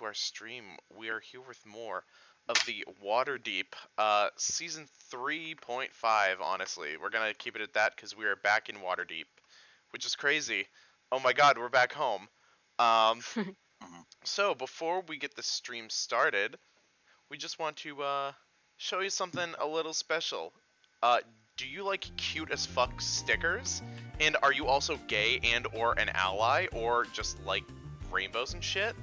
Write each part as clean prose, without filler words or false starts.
to our stream. We are here with more of the Waterdeep, Season 3.5, honestly. We're gonna keep it at that because we are back in Waterdeep, which is crazy. Oh my god, we're back home. Um, so, before we get the stream started, we just want to, show you something a little special. Do you like cute as fuck stickers? And are you also gay and or an ally, or just like rainbows and shit?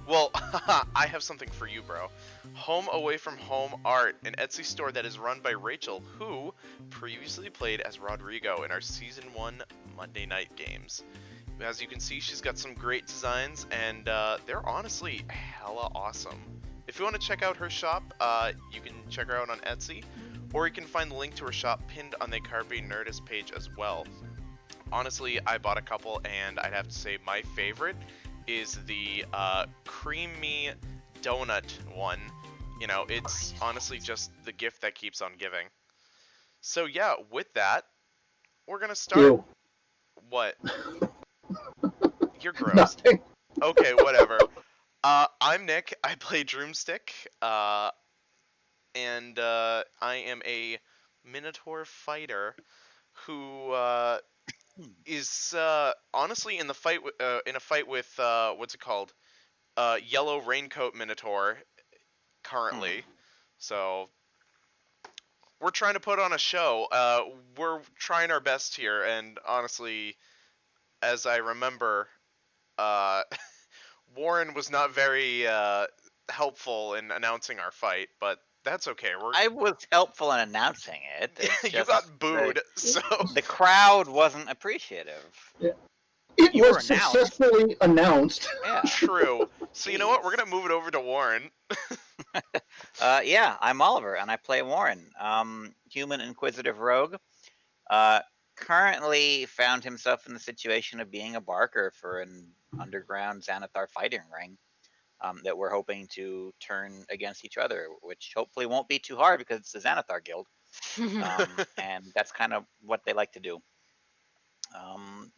Well, I have something for you, bro. Home Away from Home Art, an Etsy store that is run by Rachel, who previously played as Rodrigo in our Season 1 Monday Night games. As you can see, she's got some great designs, and they're honestly hella awesome. If you want to check out her shop, you can check her out on Etsy, or you can find the link to her shop pinned on the Carpe Nerdus page as well. Honestly, I bought a couple, and I'd have to say my favorite is the creamy donut one. You know, it's honestly just the gift that keeps on giving. So yeah, with that, we're gonna start. Ew. What? You're gross. Nothing. Okay, whatever. I'm Nick. I play Drumstij, and I am a Minotaur fighter who is honestly in a fight with what's it called? Yellow Raincoat Minotaur currently. So we're trying to put on a show. We're trying our best here, and honestly, as I remember, Warren was not very helpful in announcing our fight, but that's okay. I was helpful in announcing it. You got booed, so the crowd wasn't appreciative. Yeah. It You were was successfully announced. Yeah. True. So you know what? We're gonna move it over to Warren. Yeah, I'm Oliver, and I play Warren, human inquisitive rogue. Currently found himself in the situation of being a barker for an underground Xanathar fighting ring that we're hoping to turn against each other, which hopefully won't be too hard because it's the Xanathar Guild, and that's kind of what they like to do.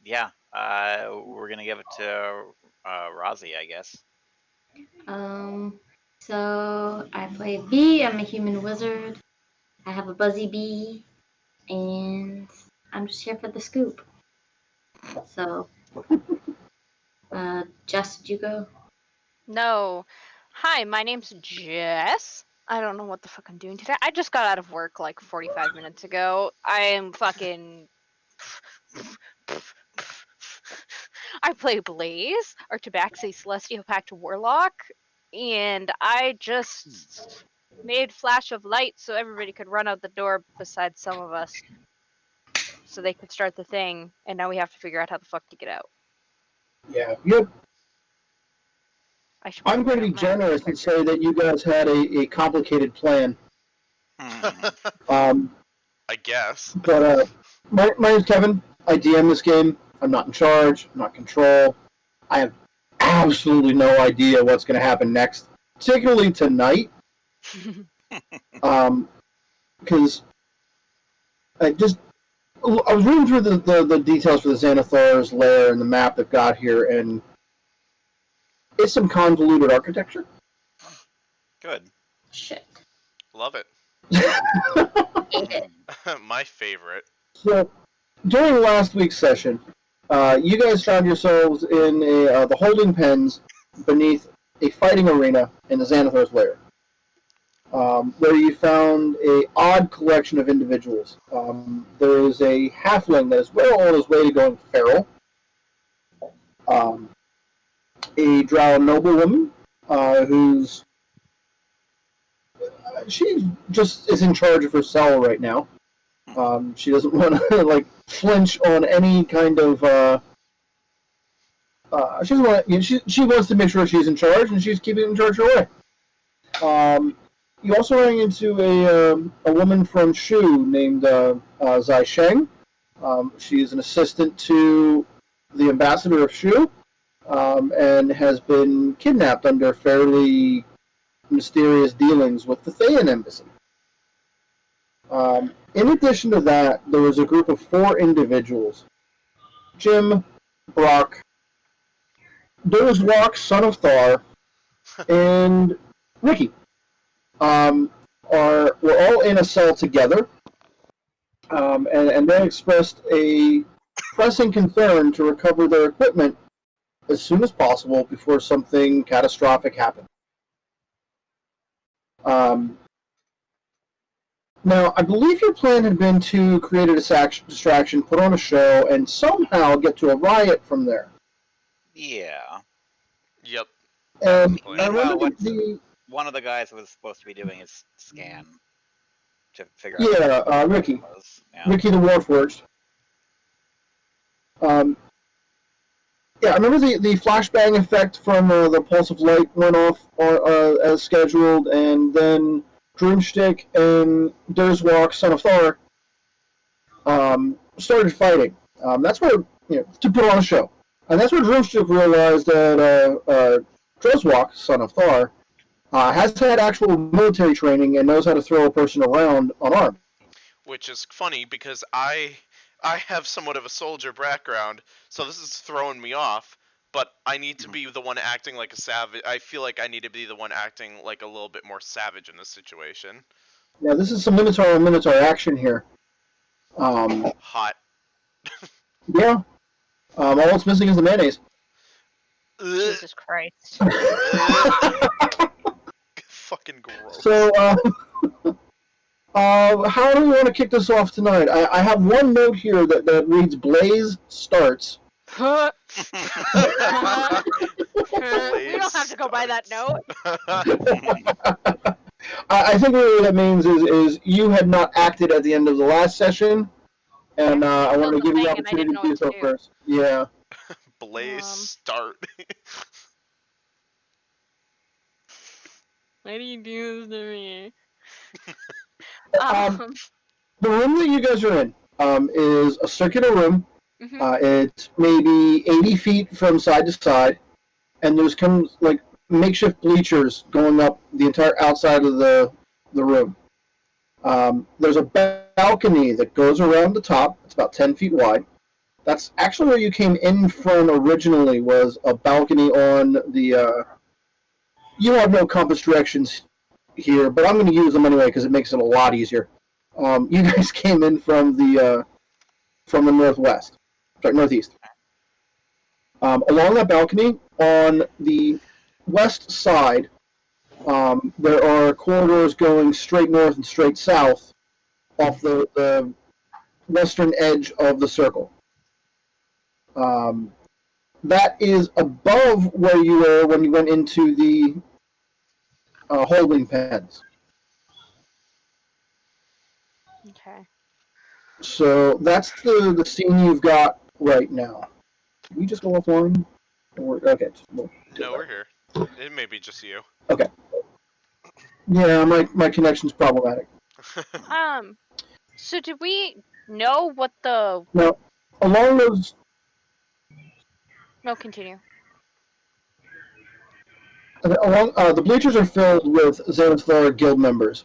Yeah, we're gonna give it to Rozzy, I guess. So I play Bee. I'm a human wizard. I have a buzzy bee, and I'm just here for the scoop. So, Jess, did you go? No. Hi, my name's Jess. I don't know what the fuck I'm doing today. I just got out of work like 45 minutes ago. I am fucking... I play Blaze, our Tabaxi Celestial Pact Warlock, and I just made flash of light so everybody could run out the door besides some of us. So they could start the thing, and now we have to figure out how the fuck to get out. Yeah. Yep. I'm going to be my- generous and say that you guys had a complicated plan. I guess. But my name's Kevin. I DM this game. I'm not in charge. I'm not in control. I have absolutely no idea what's going to happen next, particularly tonight. Because I was reading through the details for the Xanathar's lair and the map they've got here, and it's some convoluted architecture. Good. Shit. Love it. My favorite. So, during last week's session, you guys found yourselves in the holding pens beneath a fighting arena in the Xanathar's lair, where you found a odd collection of individuals. There is a halfling that is well on his way to going feral, a drow noblewoman who's she just is in charge of her cell right now. She doesn't want to like flinch on any kind of. She doesn't want. She wants to make sure she's in charge, and she's keeping in charge her way. You also ran into a woman from Shu named Zai Sheng. She is an assistant to the ambassador of Shu, and has been kidnapped under fairly mysterious dealings with the Thayan embassy. In addition to that, there was a group of 4 individuals. Jim, Brock, Dorzwalk, son of Thar, and Ricky. We're all in a cell together, and they expressed a pressing concern to recover their equipment as soon as possible before something catastrophic happened. Now, I believe your plan had been to create a distraction, put on a show, and somehow get to a riot from there. Yeah. Yep. And I Meanwhile, remember one of the guys was supposed to be doing his scan to figure out. out what Ricky. it was. Yeah. Ricky the Warforged. Yeah, I remember the flashbang effect from the pulse of light went off as scheduled, and then Drumstij and Derswalk, son of Thor, started fighting. That's where, to put on a show. And that's where Drumstij realized that Derswalk, son of Thor, has had actual military training and knows how to throw a person around unarmed. Which is funny because I have somewhat of a soldier background, so this is throwing me off. But I need to be the one acting like a savage. I feel like I need to be the one acting like a little bit more savage in this situation. Yeah, this is some Minotaur action here. Hot. Yeah. All it's missing is the mayonnaise. Jesus Christ. Fucking gross. So, how do we want to kick this off tonight? I have one note here that reads Blaze starts. We don't have to go by that note. I think what that means is you had not acted at the end of the last session, and I wanted to give you the opportunity to do so first. Yeah. Blaze start. Why do you do this to me? The room that you guys are in is a circular room. Mm-hmm. It's maybe 80 feet from side to side, and there's like makeshift bleachers going up the entire outside of the room. There's a balcony that goes around the top. It's about 10 feet wide. That's actually where you came in from originally, was a balcony on the... you have no compass directions here, but I'm going to use them anyway because it makes it a lot easier. You guys came in from the northwest. Sorry, northeast. Along that balcony, on the west side, there are corridors going straight north and straight south off the western edge of the circle. That is above where you were when you went into the holding pens. Okay. So that's the scene you've got right now. Did we just go offline? Okay. No, we're here. It may be just you. Okay. Yeah, my connection's problematic. So did we know what the... Now, along those... No, continue. The bleachers are filled with Xanathar guild members.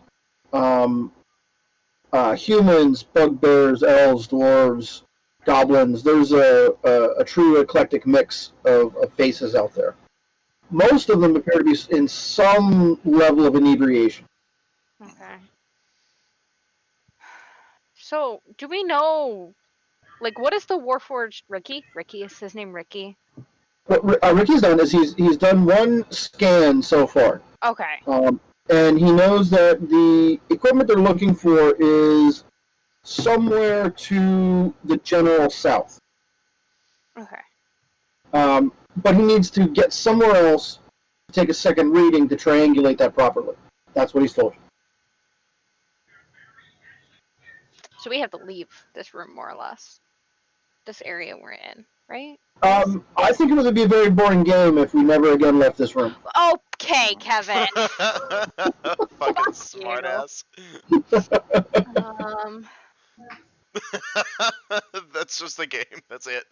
Humans, bugbears, elves, dwarves, goblins. There's a true eclectic mix of faces out there. Most of them appear to be in some level of inebriation. Okay. So, do we know, like, what is the Warforged Ricky? Ricky, is his name Ricky? What Ricky's done is he's done one scan so far. Okay. And he knows that the equipment they're looking for is somewhere to the general south. Okay. But he needs to get somewhere else to take a second reading to triangulate that properly. That's what he's told you. So we have to leave this room, more or less. This area we're in, right? I think it would be a very boring game if we never again left this room. Okay, Kevin. Fucking smartass. That's just the game. That's it.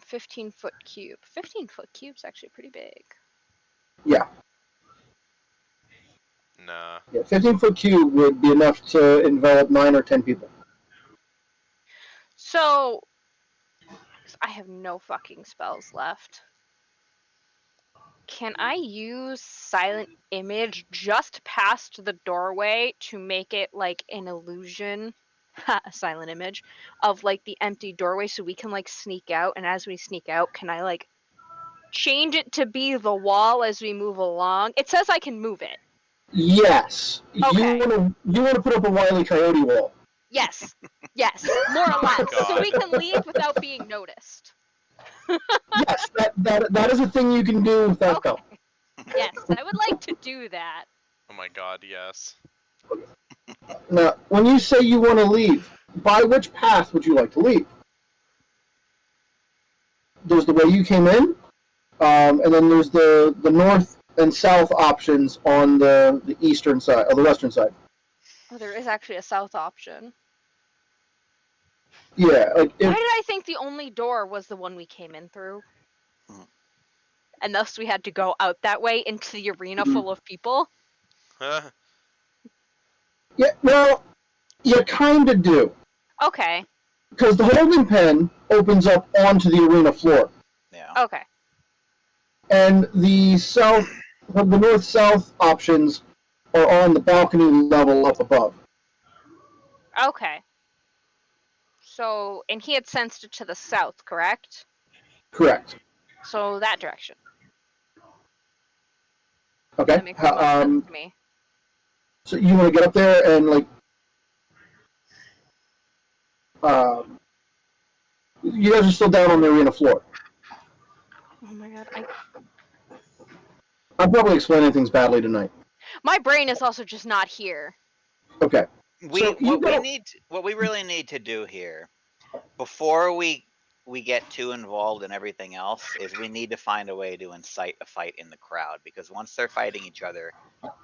15-foot cube. 15-foot cube's actually pretty big. Yeah. Nah. Yeah, 15-foot cube would be enough to envelop 9 or 10 people. So sucks. I have no fucking spells left. Can I use silent image just past the doorway to make it like an illusion? A silent image of like the empty doorway so we can like sneak out, and as we sneak out, can I like change it to be the wall as we move along? It says I can move it. Yes. Okay. You want to put up a Wile E. Coyote wall. Yes. Yes. More or less. So God. we can leave without being noticed. Yes, that is a thing you can do without Okay. help. Yes, I would like to do that. Oh my god, yes. Now, when you say you want to leave, by which path would you like to leave? There's the way you came in, and then there's the north and south options on the eastern side, or the western side. Oh, there is actually a south option. Yeah, like Why if, did I think the only door was the one we came in through? And thus we had to go out that way into the arena full of people? yeah, well, you kind of do, Okay. because the holding pen opens up onto the arena floor, Yeah. Okay. and the north-south options are on the balcony level up above. Okay. So, and he had sensed it to the south, correct? Correct. So that direction. Okay. That makes the most sense to me. So you want to get up there and like, you guys are still down on the arena floor. Oh my god. I'm probably explaining things badly tonight. My brain is also just not here. Okay. So What we really need to do here, before we get too involved in everything else, is we need to find a way to incite a fight in the crowd, because once they're fighting each other,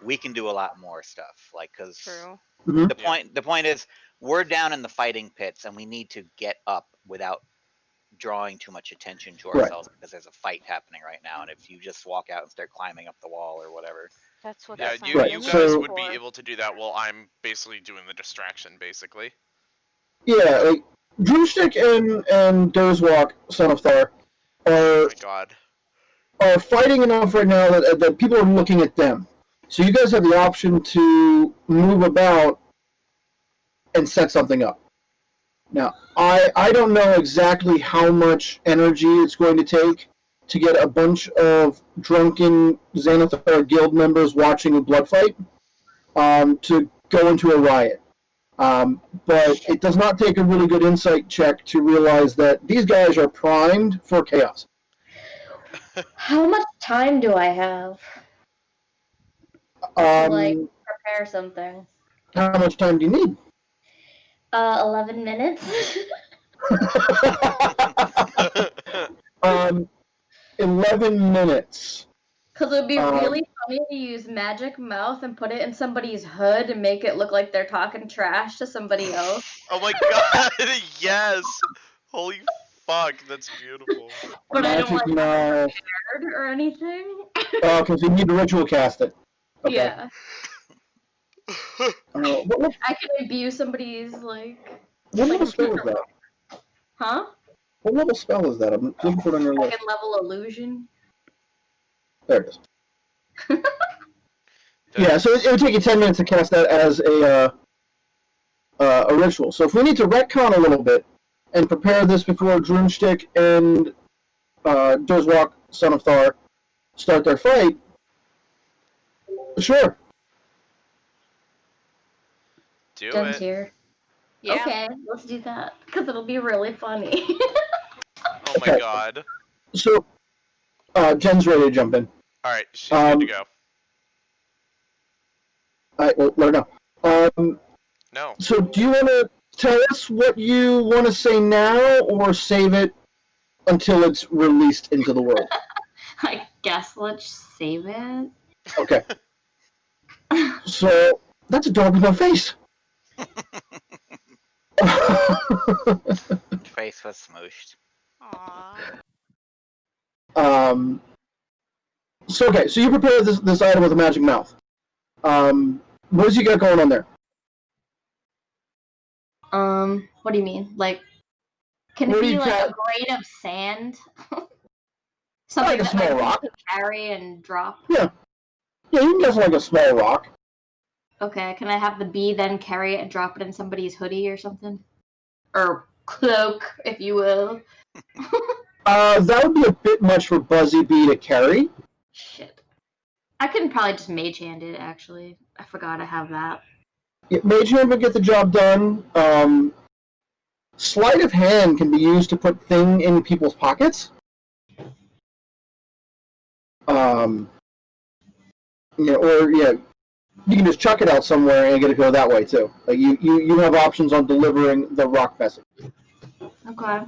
we can do a lot more stuff. Like, because True. the point is, we're down in the fighting pits, and we need to get up without drawing too much attention to Right. ourselves, because there's a fight happening right now, and if you just walk out and start climbing up the wall or whatever. That's what Yeah, that you, silent you image guys is would be for. able to do that while I'm basically doing the distraction, basically. Yeah, like Drumstij and Durswalk, Son of Thar, Oh are my god. fighting enough right now that people are looking at them. So you guys have the option to move about and set something up. Now, I don't know exactly how much energy it's going to take to get a bunch of drunken Xanathar guild members watching a blood fight to go into a riot. But it does not take a really good insight check to realize that these guys are primed for chaos. How much time do I have to like prepare something? How much time do you need? 11 minutes. 11 minutes. Because it would be really funny to use magic mouth and put it in somebody's hood and make it look like they're talking trash to somebody else. Oh my god, yes! Holy fuck, that's beautiful. But I don't Magic like mouth. prepared or anything. Oh, because you need to ritual cast it. Okay. Yeah. What I could imbue somebody's like. level spell is that? Huh? What level spell is that? I'm looking for it on your list. Second level illusion. There it is. Yeah, so it would take you 10 minutes to cast that as a ritual. So if we need to retcon a little bit and prepare this before Drumstij and Durswalk, Son of Thar, start their fight, sure. Do Jen's it. here. Yeah. Okay, let's do that. Because it'll be really funny. Oh my Okay. god. So, Jen's ready to jump in. Alright, she's good to go. Alright, well, let her know. No. So, do you want to tell us what you want to say now, or save it until it's released into the world? I guess let's save it. Okay. So, that's a dog with no face. Face was smooshed. Aww. So okay, so you prepare this item with a magic mouth. What does you got going on there? What do you mean? Like, Can Where it do be you like ca- a grain of sand? Like Something a that small like rock. you could carry and drop. Yeah, you can guess like a small rock. Okay, can I have the bee then carry it and drop it in somebody's hoodie or something? Or cloak, if you will. That would be a bit much for Buzzy Bee to carry. Shit. I can probably just mage hand it, actually. I forgot I have that. Yeah, Mage Hand would get the job done. Sleight of Hand can be used to put thing in people's pockets. You can just chuck it out somewhere and get it go that way too. Like you have options on delivering the rock message. Okay.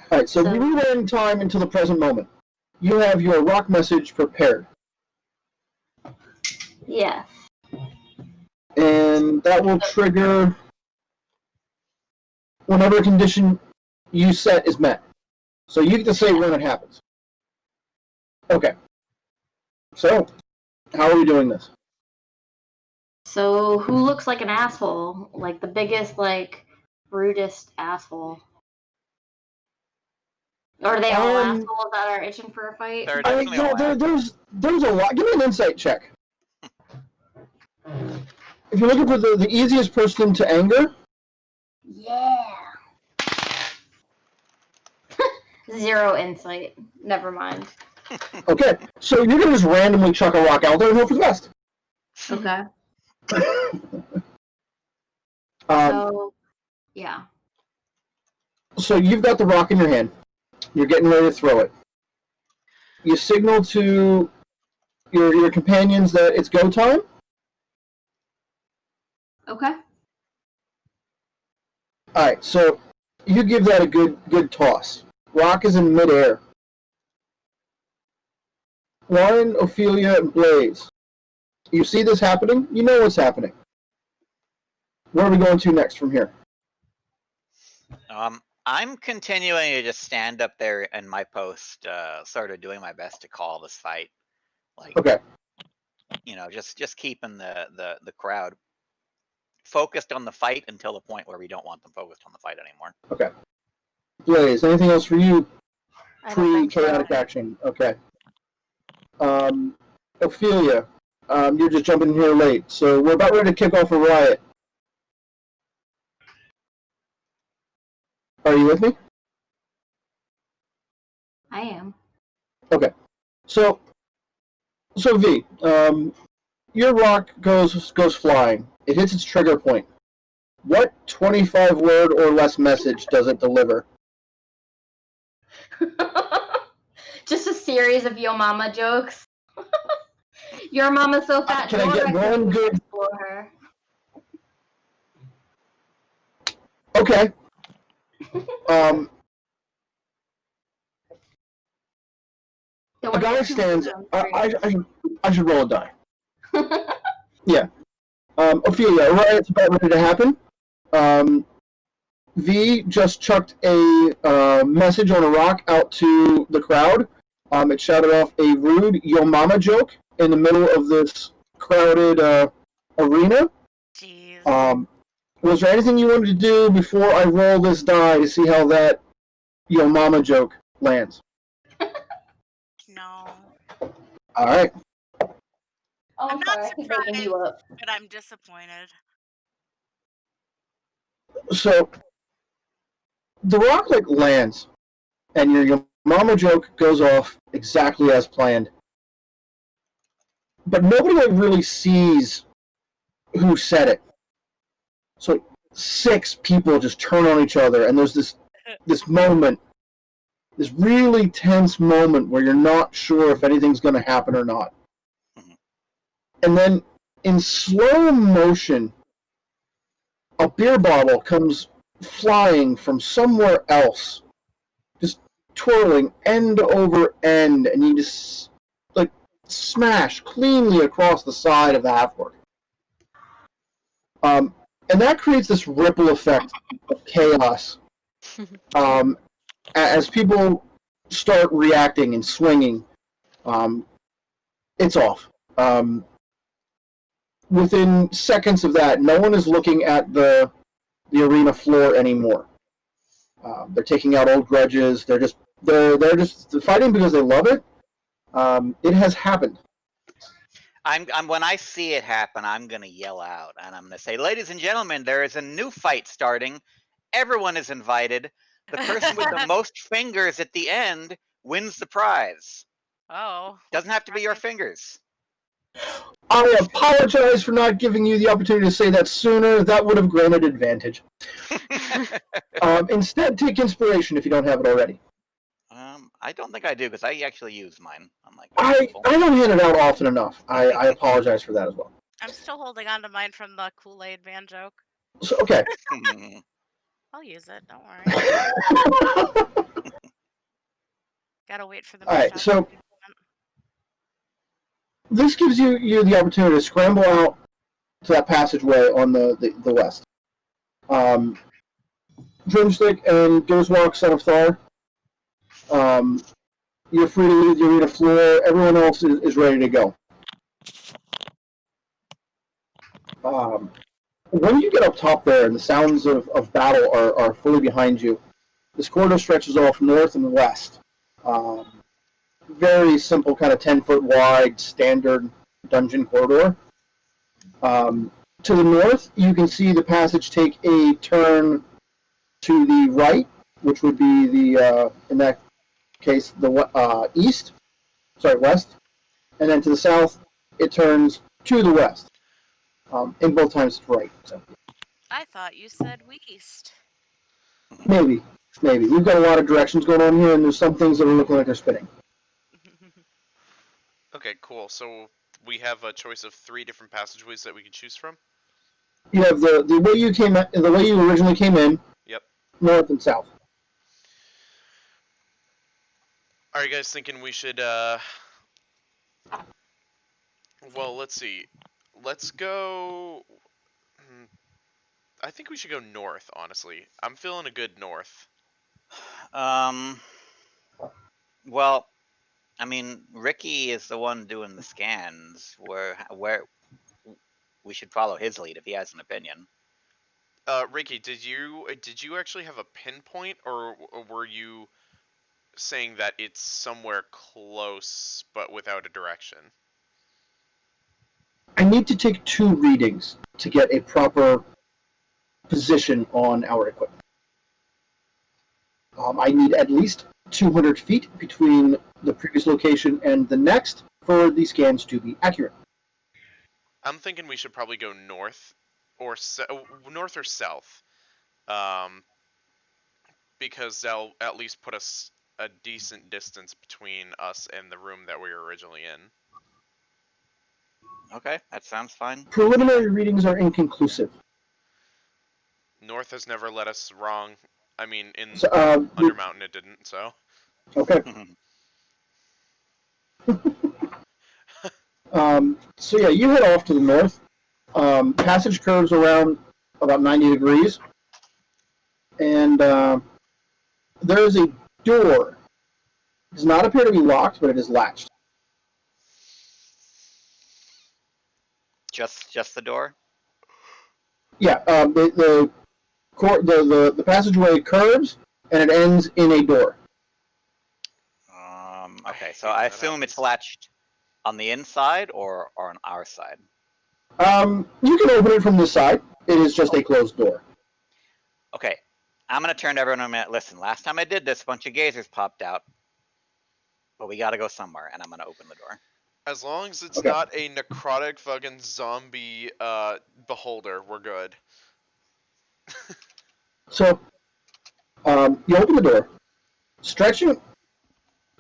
All right, so we rewind time into the present moment. You have your rock message prepared, Yeah. and that will trigger whenever a condition you set is met. So you get to say when it happens. Okay. So, how are we doing this? So, who looks like an asshole? Like, the biggest, like, rudest asshole? Or are they all assholes that are itching for a fight? There are I mean, definitely all assholes. there's a lot. Give me an insight check. If you're looking for the easiest person to anger, Yeah. 0 insight. Never mind. okay. So you're gonna just randomly chuck a rock out there and hope for the best. Okay. Um, Yeah. so you've got the rock in your hand. You're getting ready to throw it. You signal to your companions that it's go time. Okay. All right. So you give that a good toss. Rock is in midair. Warren, Ophelia, and Blaze. You see this happening? You know what's happening. Where are we going to next from here? I'm continuing to just stand up there in my post, sort of doing my best to call this fight. Like, Okay. Just keeping the crowd focused on the fight until the point where we don't want them focused on the fight anymore. Okay. Blaze, anything else for you? I don't think so. Pre-chaotic action. Okay. Ophelia, you're just jumping in here late, so we're about ready to kick off a riot. Are you with me? I am. Okay. So V, your rock goes flying. It hits its trigger point. What 25-word or less message does it deliver? Just a series of Yo Mama jokes. Your mama's so fat, Can I get one good? explore her. Okay. A guy stands. I should roll a die. Yeah. Ophelia, riot's about ready to happen. V just chucked a message on a rock out to the crowd. It shouted off a rude Yo Mama joke in the middle of this crowded arena. Jeez. Was there anything you wanted to do before I roll this die to see how that Yo Mama joke lands? No. All right. Oh, I'm sorry, not I keep waking you up. But I'm disappointed. So the rock lands, and your mama joke goes off exactly as planned. But nobody really sees who said it. So 6 people just turn on each other, and there's this moment, this really tense moment where you're not sure if anything's going to happen or not. And then in slow motion, a beer bottle comes flying from somewhere else, just twirling end over end, and you just smash cleanly across the side of the half-orc. And that creates this ripple effect of chaos as people start reacting and swinging. It's off. Within seconds of that, no one is looking at the arena floor anymore. They're taking out old grudges. They're just fighting because they love it. It has happened. I'm when I see it happen, I'm gonna yell out and I'm gonna say, "Ladies and gentlemen, there is a new fight starting. Everyone is invited. The person with the most fingers at the end wins the prize. Oh. Doesn't have to be your fingers." I apologize for not giving you the opportunity to say that sooner. That would have granted advantage. Instead, take inspiration if you don't have it already. I don't think I do because I actually use mine. I'm like, I don't hand it out often enough. I apologize for that as well. I'm still holding on to mine from the Kool-Aid Man joke. So, okay. I'll use it. Don't worry. Gotta wait for the. All right. So this gives you the opportunity to scramble out to that passageway on the west. Drumstij and Dozwalk, Son of Thar. You're free to leave the arena floor. Everyone else is ready to go. When you get up top there and the sounds of battle are fully behind you, this corridor stretches off north and west. Very simple, kind of 10-foot wide, standard dungeon corridor. To the north, you can see the passage take a turn to the right, which would be the, in that case, the east. Sorry, west. And then to the south, it turns to the west. In both times it's right. So. I thought you said west. Maybe. We've got a lot of directions going on here, and there's some things that are looking like they're spinning. Okay, cool. So we have a choice of 3 different passageways that we can choose from. You have the way the way you originally came in. Yep. North and south. Are you guys thinking we should? Well, let's see. Let's go. I think we should go north. Honestly, I'm feeling a good north. Well, I mean, Ricky is the one doing the scans. Where we should follow his lead if he has an opinion. Ricky, did you actually have a pinpoint, or were you saying that it's somewhere close but without a direction? I need to take 2 readings to get a proper position on our equipment. I need at least 200 feet between the previous location and the next for the scans to be accurate. I'm thinking we should probably go north or south, because they'll at least put us a decent distance between us and the room that we were originally in. Okay, that sounds fine. Preliminary readings are inconclusive. North has never led us wrong. I mean, in So, Undermountain it didn't, so. Okay. So yeah, you head off to the north. Passage curves around about 90 degrees. And there is a door. It does not appear to be locked, but it is latched. Just the door? Yeah, the passageway curves, and it ends in a door. Okay, so I assume it's latched on the inside or on our side? You can open it from this side. It is just a closed door. Okay, I'm going to turn to everyone in a minute. Listen, last time I did this, a bunch of gazers popped out. But we got to go somewhere, and I'm going to open the door. As long as it's not a necrotic fucking zombie beholder, we're good. So, you open the door. Stretching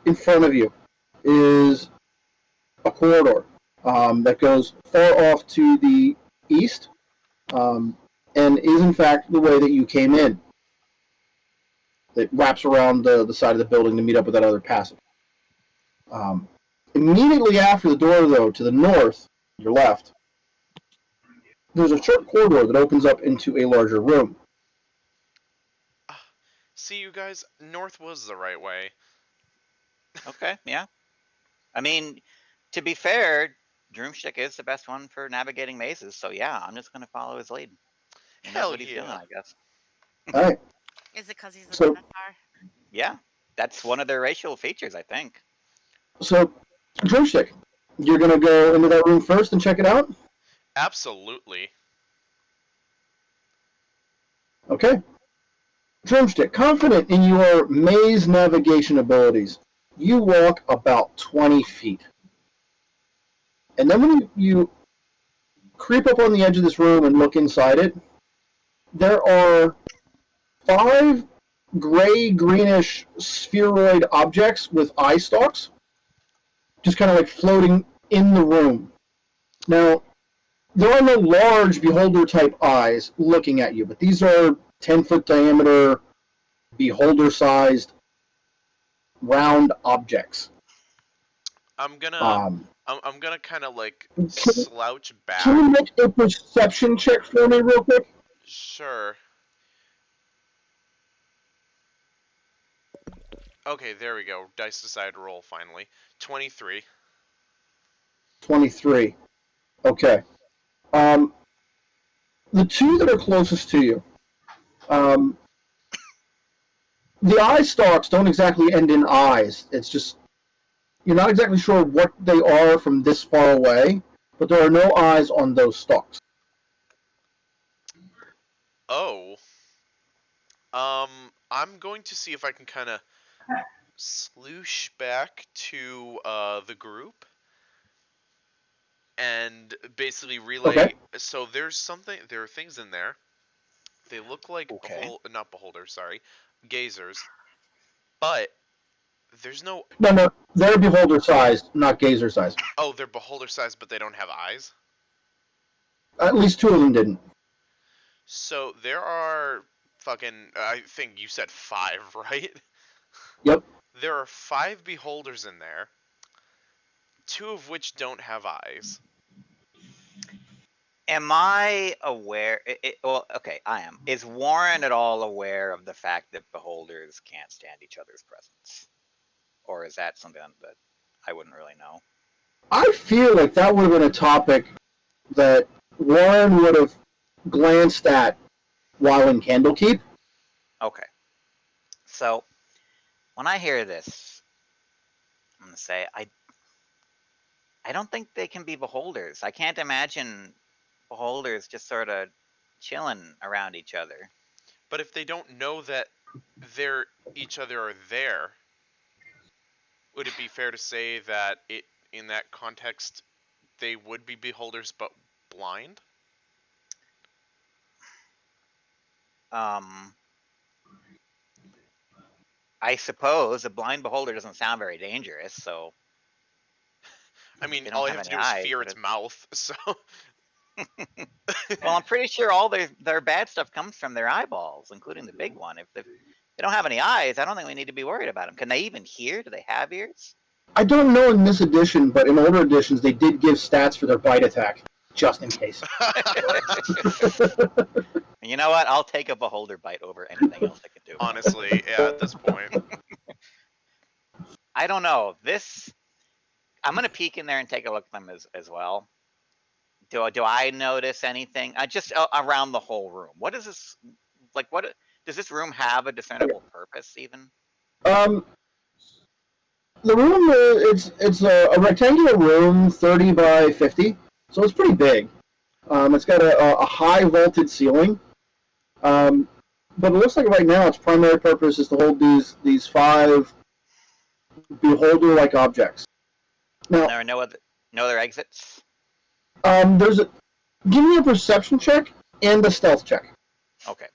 in front of you is a corridor that goes far off to the east, and is in fact the way that you came in. It wraps around the side of the building to meet up with that other passage. Immediately after the door, though, to the north, your left, there's a short corridor that opens up into a larger room. See, you guys, north was the right way. Okay, yeah. I mean, to be fair, Drumstij is the best one for navigating mazes, so yeah, I'm just going to follow his lead. He knows what he's doing, I guess. All right. Is it because he's a So- Minotaur? Yeah, that's one of their racial features, I think. So, Drumstick, you're gonna go into that room first and check it out? Absolutely. Okay. Drumstick, confident in your maze navigation abilities, you walk about 20 feet. And then when you creep up on the edge of this room and look inside it, there are 5 gray-greenish spheroid objects with eye stalks just kind of like floating in the room. Now, there are no large beholder-type eyes looking at you, but these are 10-foot diameter, beholder-sized, round objects. I'm gonna Um, I'm gonna kind of like Can- slouch back. Can you make a perception check for me real quick? Sure. Okay, there we go. Dice decide to roll finally. 23. 23. Okay. The 2 that are closest to you, the eye stalks don't exactly end in eyes. It's just, you're not exactly sure what they are from this far away, but there are no eyes on those stalks. Oh. I'm going to see if I can kind of sloosh back to the group and basically relay. Okay. So there are things in there. They look like Okay. not beholders, sorry, gazers, but there's no. No, they're beholder sized, not gazer sized. Oh, they're beholder sized, but they don't have eyes. At least 2 of them didn't. So there are fucking. I think you said 5, right? Yep. There are 5 beholders in there, 2 of which don't have eyes. Am I aware? Well, okay, I am. Is Warren at all aware of the fact that beholders can't stand each other's presence? Or is that something that I wouldn't really know? I feel like that would have been a topic that Warren would have glanced at while in Candlekeep. Okay. So, when I hear this, I'm going to say, I don't think they can be beholders. I can't imagine beholders just sort of chilling around each other. But if they don't know that each other are there, would it be fair to say that in that context they would be beholders but blind? I suppose a blind beholder doesn't sound very dangerous, so I mean, They don't all I have have to any do is eyes, fear but its mouth. So well, I'm pretty sure all their bad stuff comes from their eyeballs, including the big one. If they don't have any eyes, I don't think we need to be worried about them. Can they even hear? Do they have ears? I don't know in this edition, but in older editions, they did give stats for their bite attack, just in case. You know what? I'll take a beholder bite over anything else I can do. honestly, yeah, at this point. I don't know. I'm gonna peek in there and take a look at them as well. Do I notice anything? Just around the whole room. What is this? Like, what does this room have a discernible purpose even? The room it's a rectangular room, 30 by 50, so it's pretty big. It's got a high vaulted ceiling, but it looks like right now its primary purpose is to hold these 5 beholder-like objects. Now, There are no other exits. give me a perception check and a stealth check. Okay,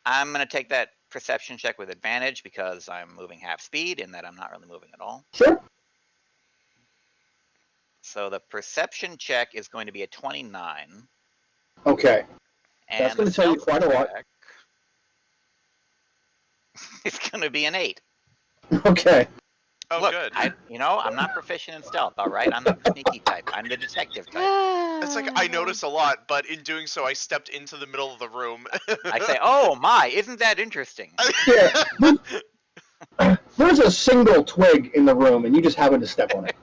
I'm gonna take that perception check with advantage because I'm moving half speed and that I'm not really moving at all. Sure. So the perception check is going to be a 29. Okay. And That's gonna the tell you stealth quite a lot. check is going to be an 8. Okay. Oh, Look, good. I'm not proficient in stealth, all right? I'm not the sneaky type. I'm the detective type. It's like I notice a lot, but in doing so, I stepped into the middle of the room. I say, oh my, isn't that interesting? Yeah. There's a single twig in the room, and you just happen to step on it.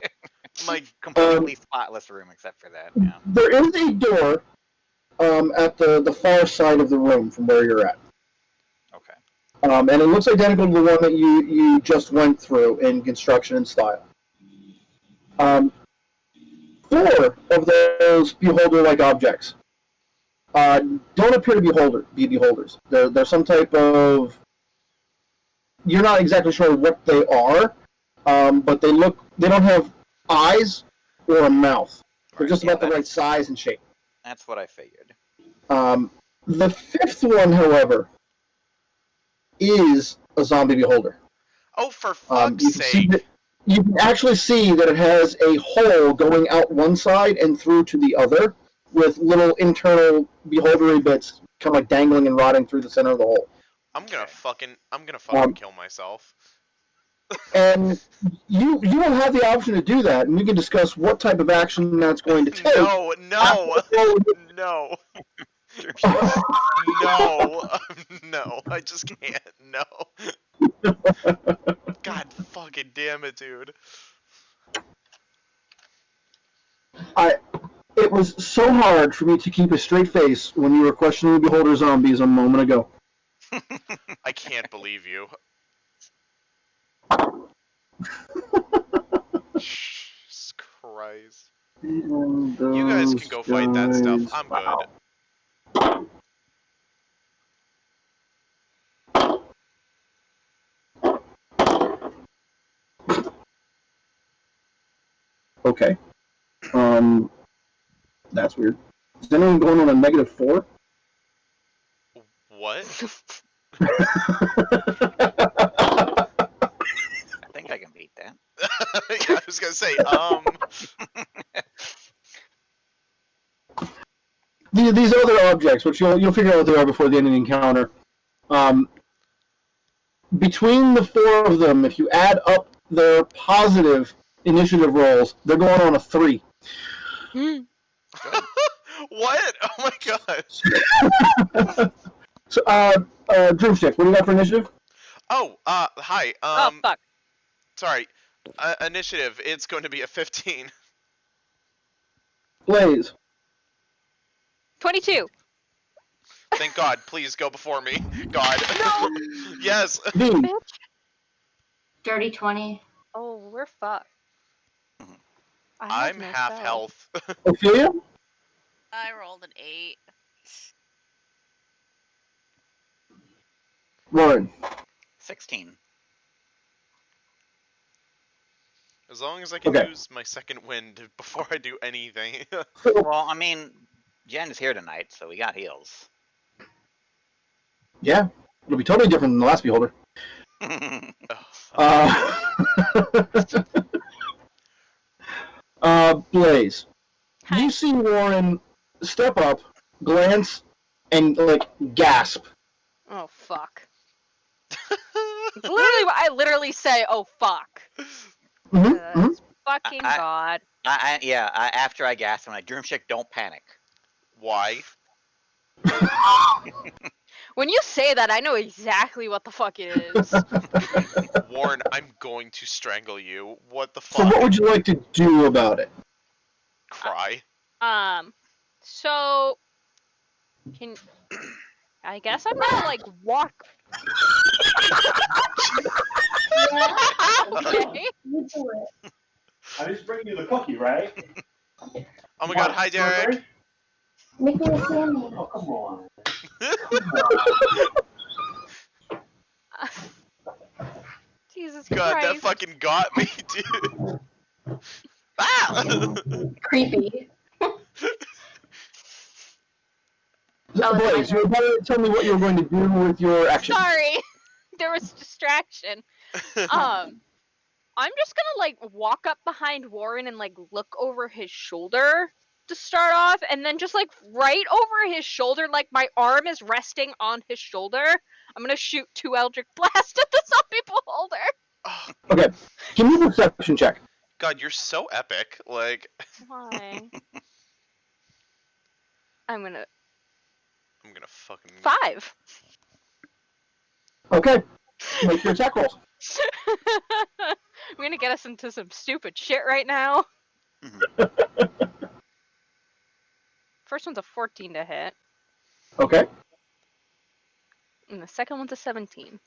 My Completely spotless room except for that. Yeah. There is a door at the far side of the room from where you're at. Okay. And it looks identical to the one that you just went through in construction and style. 4 of those beholder-like objects don't appear to be beholders. They're some type of... You're not exactly sure what they are, but they don't have eyes or a mouth. They're just about the right size and shape. That's what I figured. The 5th one, however, is a zombie beholder. Oh, for fuck's sake! You can actually see that it has a hole going out one side and through to the other, with little internal beholdery bits kind of like dangling and rotting through the center of the hole. I'm gonna fucking kill myself. And you will have the option to do that, and we can discuss what type of action that's going to take. No. No, I just can't. No. God fucking damn it, dude. It was so hard for me to keep a straight face when you were questioning the beholder zombies a moment ago. I can't believe you. Jesus Christ. You guys can go fight that stuff. I'm good. Okay. That's weird. Is anyone going on a -4? What? I think I can beat that. Yeah, I was gonna say, These other objects, which you'll figure out what they are before the end of the encounter. Between the 4 of them, if you add up their positive initiative rolls, they're going on a 3. What? Oh my god. So, Drumstij, what do you got for initiative? Oh, hi. Oh fuck. Sorry. Initiative, it's going to be a 15. Blaze. 22. Thank God. Please go before me. God. No. Yes. Dean. Dirty 20. Oh, we're fucked. I'm half health. Ophelia? I rolled an 8. Lauren. 16. As long as I can Okay. use my second wind before I do anything. Well, I mean, Jen is here tonight, so we got heals. Yeah. It'll be totally different than the last beholder. Blaze. Hi. You see Warren step up, glance, and gasp. Oh fuck. It's literally what I literally say. Oh fuck. Mm-hmm. Fucking I- god. After I gasped, I'm like, Drumstij, don't panic. Why? When you say that, I know exactly what the fuck it is. Warren, I'm going to strangle you. What the So fuck? what would you like to do about it? Cry? So I guess I'm gonna walk. Okay. You do it. I just bring you the cookie, right? Oh my god, hi Derek. Make me a sandwich. Oh, come on. Jesus God, Christ. that fucking got me, dude. Ah! Creepy. Blaze, you were about to tell me what you were going to do with your action. Sorry, there was distraction. I'm just gonna walk up behind Warren and look over his shoulder to start off, and then just right over his shoulder, my arm is resting on his shoulder. I'm gonna shoot 2 Eldritch Blast at the zombie beholder. Oh, Okay, give me a perception check. God, you're so epic. Why? I'm gonna fucking 5. Okay, make your attack rolls. I'm gonna get us into some stupid shit right now. First one's a 14 to hit, Okay, and the second one's a 17.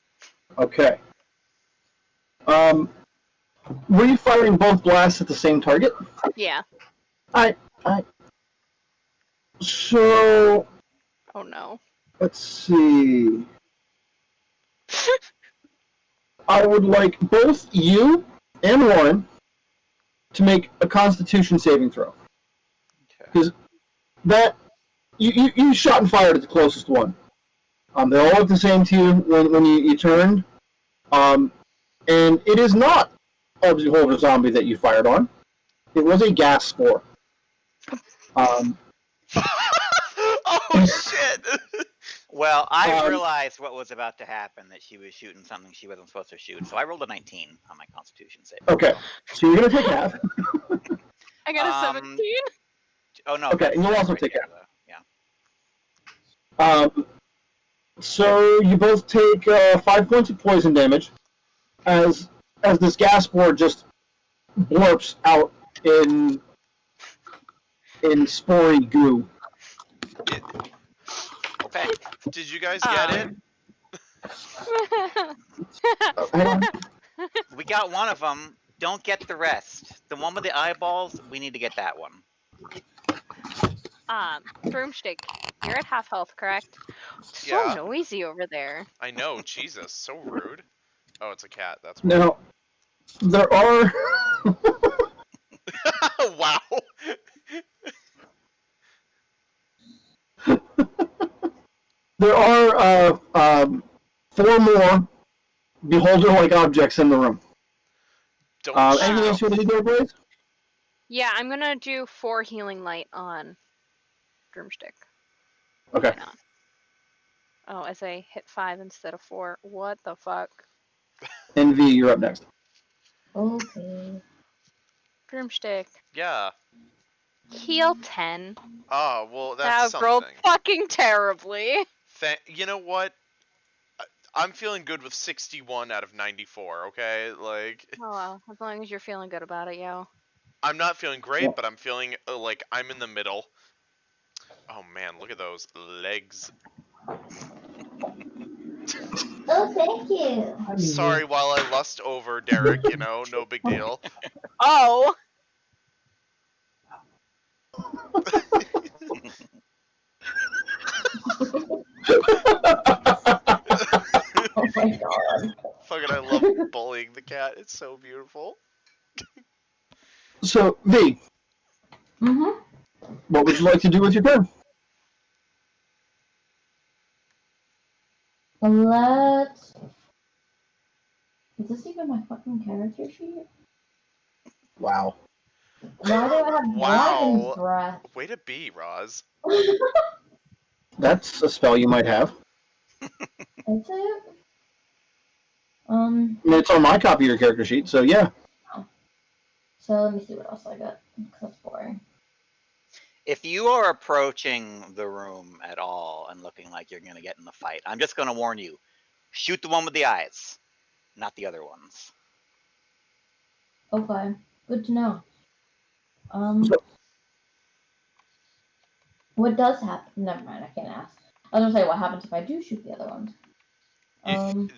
Okay. Were you firing both blasts at the same target? Yeah. I. So Oh no. let's see. I would like both you and Warren to make a Constitution saving throw. Because that you shot and fired at the closest one. They all look the same to you when you turned. And it is not a beholder zombie that you fired on. It was a gas spore. Oh shit! Well, I realized what was about to happen, that she was shooting something she wasn't supposed to shoot, so I rolled a 19 on my Constitution save. Okay, so you're going to take half. I got a 17. Oh no. Okay, that's and you'll also right take there, half. though. Yeah. So you both take 5 points of poison damage as this gas spore just blurps out in spory goo. Okay. Did you guys get it? Hang on. We got one of them. Don't get the rest. The one with the eyeballs, we need to get that one. Drumstij, you're at half health, correct? So Yeah. noisy over there. I know, Jesus, so rude. Oh, it's a cat, that's why. Now, there are... Wow! There are 4 more beholder-like objects in the room. Don't Anything else you want to do there, Blaze? Yeah, I'm gonna do 4 healing light on Drumstij. Okay. Oh, as I hit 5 instead of 4. What the fuck? NV, you're up next. Okay. Drumstij. Yeah. Heal 10. Oh, well, that's That rolled something. fucking terribly. You know what? I'm feeling good with 61 out of 94, okay? Like, Oh well, as long as you're feeling good about it, yo. I'm not feeling great, but I'm feeling like I'm in the middle. Oh man, look at those legs. Oh, thank you. Sorry while I lust over Derek, you know, no big deal. Oh! Oh my god. Fucking I love bullying the cat, it's so beautiful. So, V, Mm-hmm. what would you like to do with your turn? Let's... Is this even my fucking character sheet? Wow. Why do I have dragon's Wow. breath? Way to be, Roz. That's a spell you might have. Is it? I mean, it's on my copy of your character sheet, so yeah. So let me see what else I got, because that's boring. If you are approaching the room at all and looking like you're going to get in the fight, I'm just going to warn you. Shoot the one with the eyes, not the other ones. Okay, good to know. What does happen? Never mind, I can't ask. I was gonna say, what happens if I do shoot the other ones?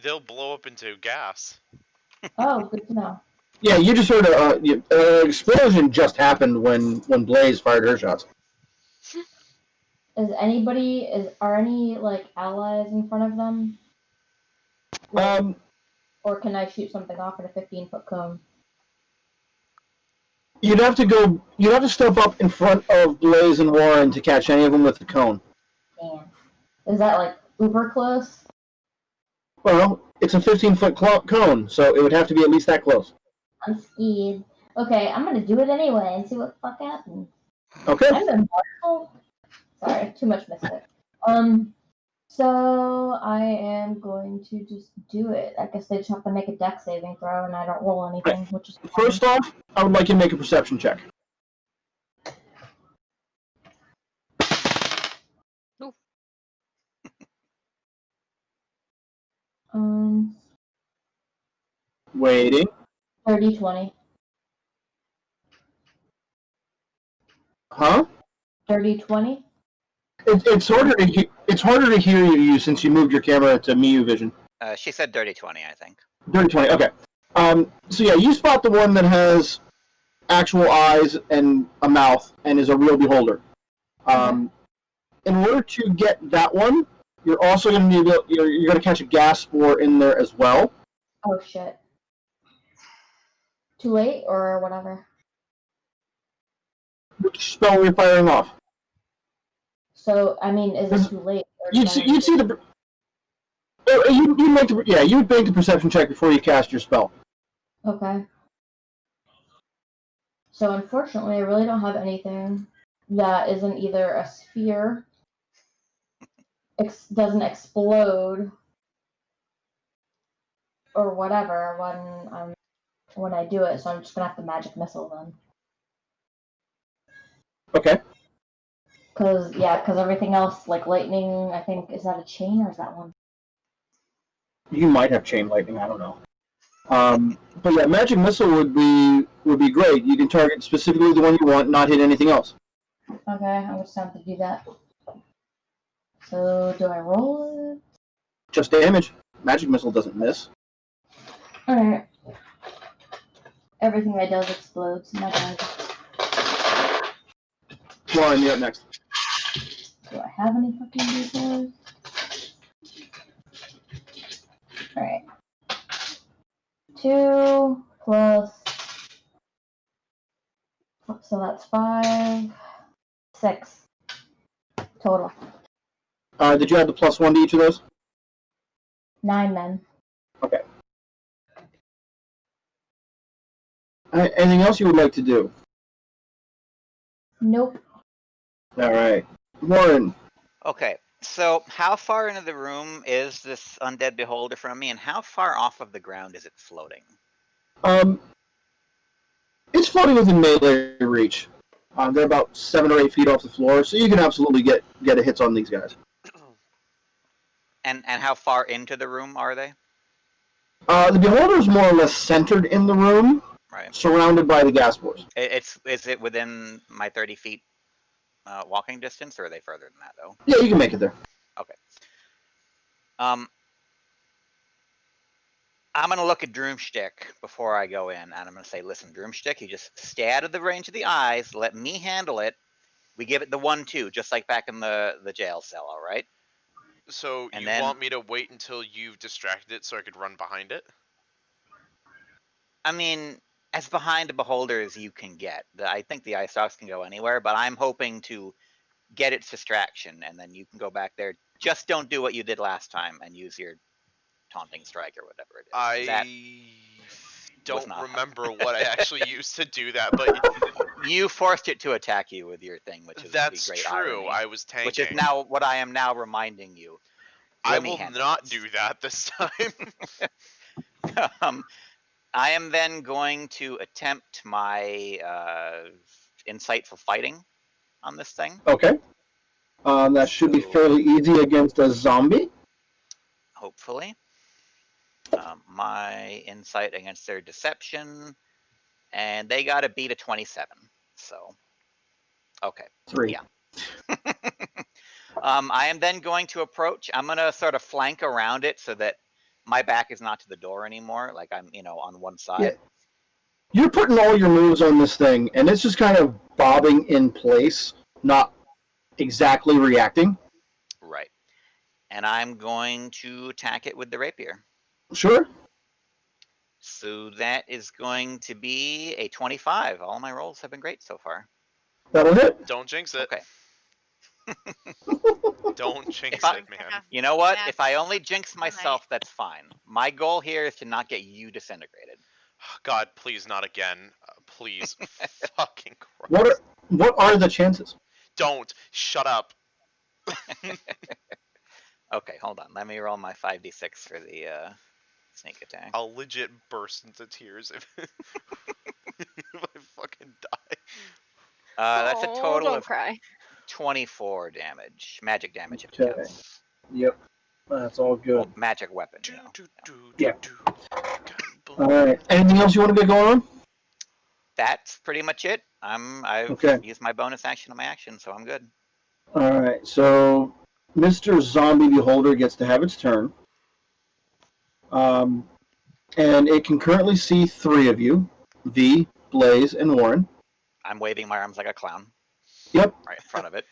They'll blow up into gas. Oh, good to know. Yeah, you just heard an explosion just happened when Blaze fired her shots. Are any, like, allies in front of them? Or can I shoot something off in a 15-foot cone? You'd have to step up in front of Blaze and Warren to catch any of them with the cone. Damn. Is that, like, uber close? Well, it's a 15-foot cone, so it would have to be at least that close. I'm scared. Okay, I'm gonna do it anyway and see what the fuck happens. Okay. I'm immortal. Sorry, too much mystic. So I am going to just do it. I guess they just have to make a dex saving throw, and I don't roll anything, which is fine. First off, I would like you to make a perception check. Ooh. Waiting. 30-20. Huh? 30-20. It's harder to hear you since you moved your camera to Miu Vision. She said dirty 20, I think. Dirty 20. Okay. So yeah, you spot the one that has actual eyes and a mouth and is a real beholder. In order to get that one, you're also going to need you're going to catch a gas spore in there as well. Oh shit. Too late or whatever. Which spell are you firing off? So I mean, is it too late? You'd see the. You make the you would make the perception check before you cast your spell. Okay. So unfortunately, I really don't have anything that isn't either a sphere, doesn't explode, or whatever when I do it. So I'm just gonna have to magic missile then. Okay. Cause everything else like lightning, I think is that a chain or is that one? You might have chain lightning. I don't know. But yeah, magic missile would be great. You can target specifically the one you want, not hit anything else. Okay, I'm just have to do that. So do I roll it? Just damage. Magic missile doesn't miss. Alright. Everything I does explodes. My bad. Lauren, you're up next. Do I have any fucking details? Alright. 2 plus. So that's 5. 6. Total. Did you add the +1 to each of those? 9 then. Okay. Anything else you would like to do? Nope. All right. Lauren. Okay, so how far into the room is this undead beholder from me, and how far off of the ground is it floating? It's floating within melee reach. They're about 7 or 8 feet off the floor, so you can absolutely get a hits on these guys. And how far into the room are they? The beholder is more or less centered in the room, Right. surrounded by the gas spores. Is it within my 30 feet walking distance, or are they further than that though? Yeah, you can make it there. Okay. I'm gonna look at Drumstij before I go in, and I'm gonna say, "Listen, Drumstij, you just stay out of the range of the eyes. Let me handle it. We give it the 1-2, just like back in the jail cell. All right." So And you then- want me to wait until you've distracted it so I could run behind it? I mean, as behind a beholder as you can get. I think the ice dogs can go anywhere, but I'm hoping to get its distraction, and then you can go back there. Just don't do what you did last time and use your taunting strike or whatever it is. I don't not remember what I actually used to do that, but You forced it to attack you with your thing, which is that's the great true. irony, I was tanking. which is now what I am now reminding you. I Let me will handle not this. do that this time. I am then going to attempt my insightful fighting on this thing. Okay. That should be So- fairly easy against a zombie. Hopefully. My insight against their deception, and they got to beat a 27. So, okay. 3. Yeah. I am then going to approach. I'm going to sort of flank around it so that my back is not to the door anymore. Like I'm, on one side. Yeah. You're putting all your moves on this thing, and it's just kind of bobbing in place, not exactly reacting. Right. And I'm going to attack it with the rapier. Sure. So that is going to be a 25. All my rolls have been great so far. That'll hit. Don't jinx it. Okay. Don't jinx If I- it, man. You know what? Yeah. If I only jinx Alright. myself, that's fine. My goal here is to not get you disintegrated. God, please not again. Please. Fucking Christ. What are the chances? Don't. Shut up. Okay, hold on. Let me roll my 5d6 for the sneak attack. I'll legit burst into tears if, if I fucking die. That's a Oh, total don't of cry. 24 damage. Magic damage. If it Okay. counts. Yep. That's all good. Well, magic weapon. Do, You know. do, do, Yeah. do. All right. Anything else you want to get going on? That's pretty much it. I've Okay. used my bonus action on my action, so I'm good. All right. So, Mr. Zombie Beholder gets to have its turn. And it can currently see 3 of you: V, Blaze, and Warren. I'm waving my arms like a clown. Yep. Right in front of it.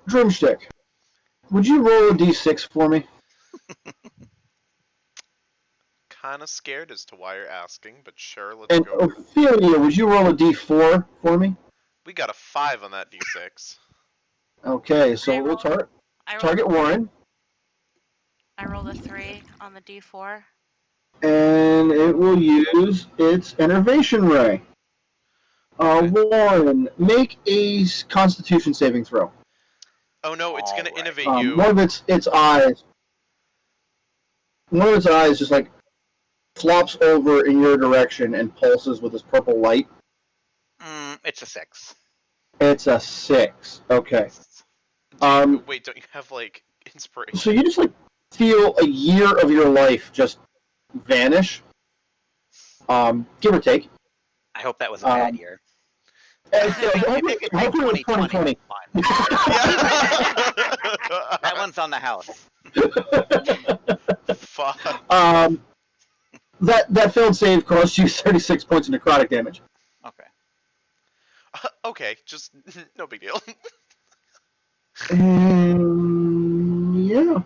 Drumstick, would you roll a d6 for me? Kind of scared as to why you're asking, but sure, let's And go. Ophelia, would you roll a d4 for me? We got a 5 on that d6. Okay, so I we'll rolled- target I rolled a Warren, I rolled a 3 on the D4. and it will use its Enervation Ray. Warren, make a Constitution saving throw. Oh no, it's gonna Alright. innovate you. One of its eyes, just like flops over in your direction and pulses with this purple light. It's a 6. It's a 6. Okay. Wait, don't you have like inspiration? So you just like feel a year of your life just vanish, give or take. I hope that was a bad year. And, I think it's like hopefully it was 2020. Fine. That one's on the house. Fuck. That failed save cost you 36 points of necrotic damage. Okay. Okay, just no big deal. Yeah,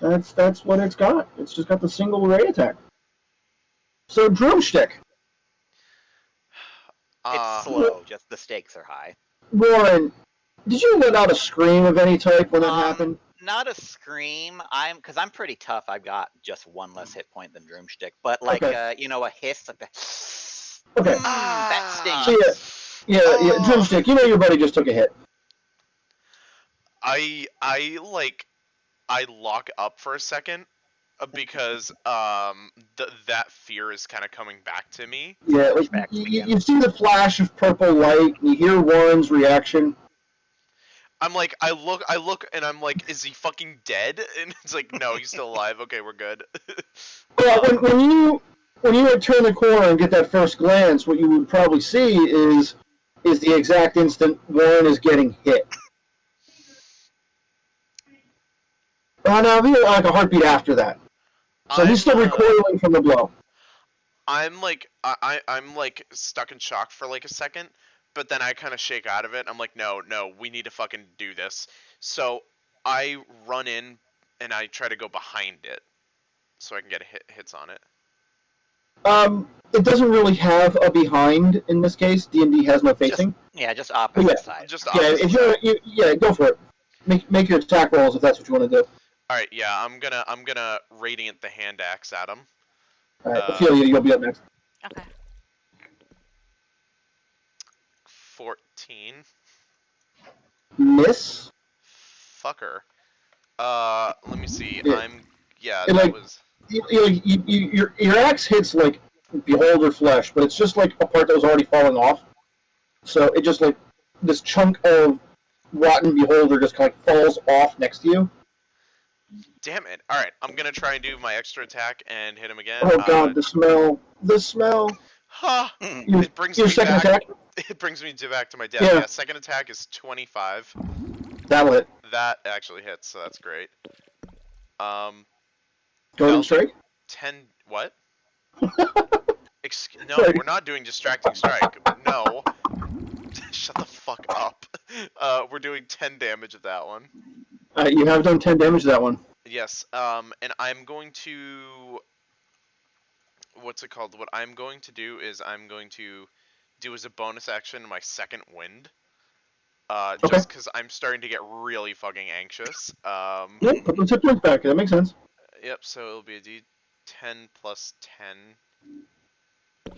that's what it's got. It's just got the single ray attack. So Drumstick, It's slow, just the stakes are high. Warren, did you let out a scream of any type when that happened? Not a scream. Because I'm pretty tough. I've got just 1 less hit point than Drumstick. But like, Okay. a hiss like that. Okay. That stings. So yeah, Drumstick, you know your buddy just took a hit. I lock up for a second because that fear is kind of coming back to me. Yeah, like, you see the flash of purple light, and you hear Warren's reaction. I'm like, I look, and I'm like, is he fucking dead? And it's like, no, he's still alive. Okay, we're good. Well, when you like, turn the corner and get that first glance, what you would probably see is the exact instant Warren is getting hit. Now it'll be like a heartbeat after that. So he's still recoiling from the blow. I'm like, I'm like stuck in shock for like a second, but then I kind of shake out of it. I'm like, no, we need to fucking do this. So I run in and I try to go behind it so I can get hits on it. It doesn't really have a behind in this case. D&D has no facing. Just opposite side. Just opposite side. Go for it. Make your attack rolls if that's what you want to do. All right, yeah, I'm gonna radiant the hand axe at him. All right, Ophelia, you'll be up next. Okay. 14. Miss. Fucker. Let me see. Yeah. Your axe hits like beholder flesh, but it's just like a part that was already falling off. So it just like this chunk of rotten beholder just kind of falls off next to you. Damn it. All right, I'm gonna try and do my extra attack and hit him again. Oh god, the smell. Huh. It brings your me second back. attack? It brings me back to my death. Yeah. Yeah, second attack is 25. That'll hit. That actually hits, so that's great. Golden strike? 10 what? No, Sorry. we're not doing distracting strike. No. Shut the fuck up. We're doing 10 damage of that one. You have done 10 damage to that one. Yes, and I'm going to... What's it called? What I'm going to do is I'm going to do as a bonus action my second wind. Just because I'm starting to get really fucking anxious. Yep, put those hit points back. That makes sense. Yep, so it'll be a D10 plus 10.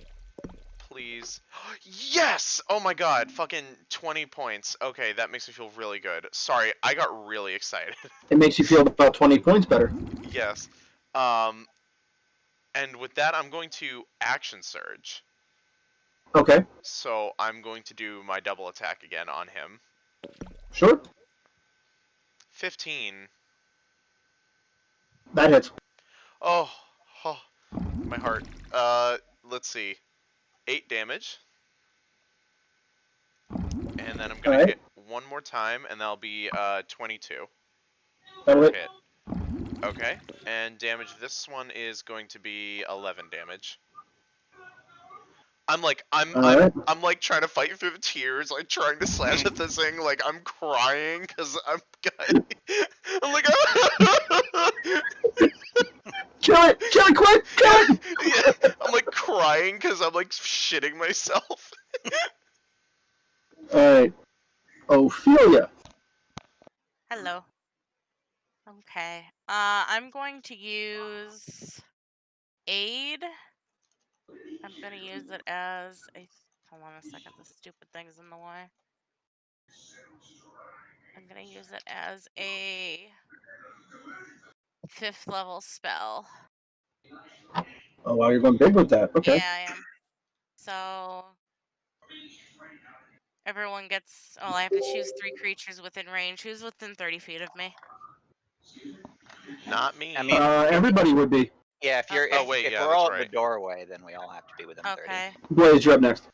Please. Yes! Oh my god, fucking 20 points. Okay, that makes me feel really good. Sorry, I got really excited. It makes you feel about 20 points better. Yes. And with that, I'm going to action surge. Okay. So I'm going to do my double attack again on him. Sure. 15. That hits. Oh, my heart. Let's see. 8 damage. And then I'm gonna hit one more time, and that'll be 22. That'll hit. Hit. Okay, and damage this one is going to be 11 damage. I'm like trying to fight through the tears, like trying to slash at this thing, like I'm crying because I'm like Kill it! Kill it quick! Kill it! yeah, I'm like crying because I'm like shitting myself. Alright. Ophelia. Hello. Okay. I'm going to use aid. I'm gonna use it as a. Hold on a second. This stupid thing's in the way. I'm gonna use it as a 5th level spell. Oh wow, you're going big with that. Okay. Yeah, I am. So everyone gets. Oh, I have to choose 3 creatures within range. Who's within 30 feet of me? Not me. I mean, Everybody would be. yeah, if you're Oh, wait, if yeah, we're that's all at the right. doorway, then we all have to be within 30. Okay. Blaze, you're up next.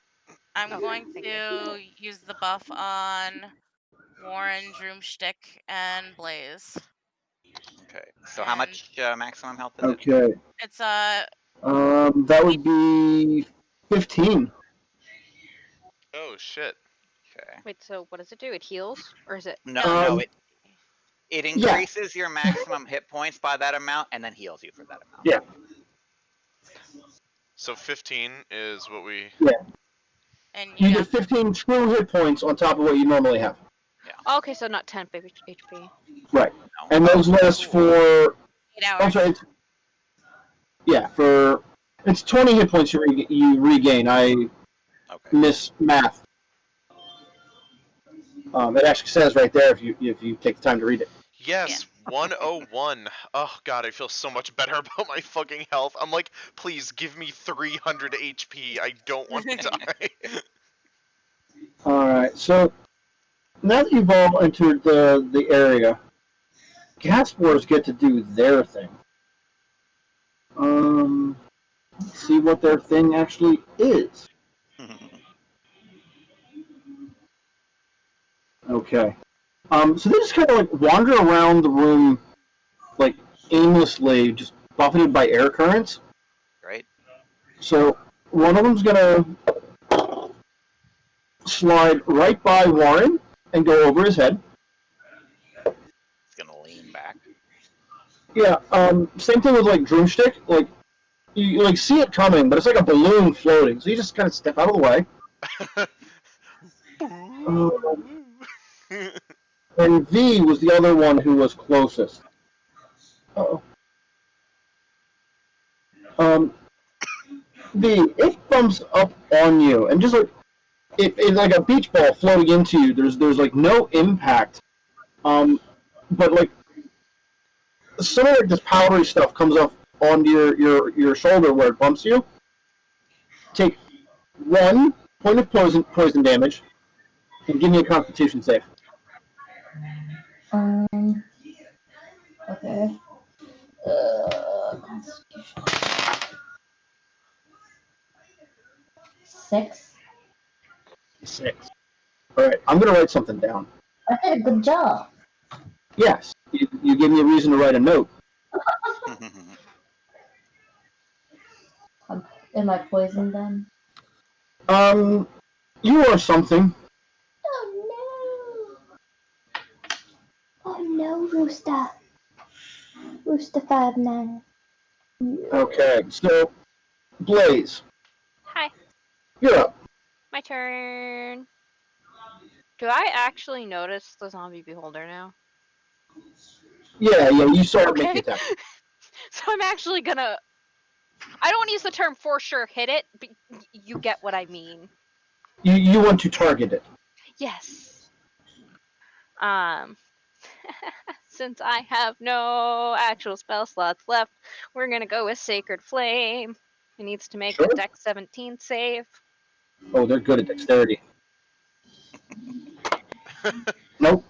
I'm going to use the buff on Warren, Drumstij, and Blaze. Okay. So how much maximum health is it? Okay. It's that would be 15. Oh shit. Okay. Wait, so what does it do? It heals? Or is it? No, No. no, it increases your maximum hit points by that amount and then heals you for that amount. Yeah. So 15 is what we. Yeah. And You you get 15 true hit points on top of what you normally have. Okay, so not 10 HP. Right. No. And those last for. 8 hours. I'm sorry. For. It's 20 hit points you regain. I miss math. It actually says right there if you take the time to read it. Yes, 101. Oh god, I feel so much better about my fucking health. I'm like, please give me 300 HP. I don't want to die. Alright, so now that you've all entered the area, gas spores get to do their thing. Let's see what their thing actually is. Okay. So they just kind of like wander around the room, like aimlessly, just buffeted by air currents. Right. So one of them's gonna slide right by Warren and go over his head. It's gonna lean back. Yeah. Same thing with like Drumstij. Like you like see it coming, but it's like a balloon floating. So you just kind of step out of the way. And V was the other one who was closest. Uh-oh. V, it bumps up on you, and just like it's like a beach ball floating into you. There's like no impact. But like some of like this powdery stuff comes off onto your shoulder where it bumps you. Take 1 point of poison damage, and give me a Constitution save. Okay. Constitution. 6. 6. All right, I'm gonna write something down. I did a good job. Yes, you gave me a reason to write a note. Am I poisoned then? You are something. Oh no! Oh no, Rooster. Rooster 59. Okay, so Blaze, Hi. you're up. My turn. Do I actually notice the zombie beholder now? Yeah, you started Okay. making attack. So I'm actually gonna. I don't want to use the term for sure hit it, but you get what I mean. You want to target it. Yes. Since I have no actual spell slots left, we're gonna go with Sacred Flame. It needs to make a Dex 17 save. Oh, they're good at dexterity. Nope.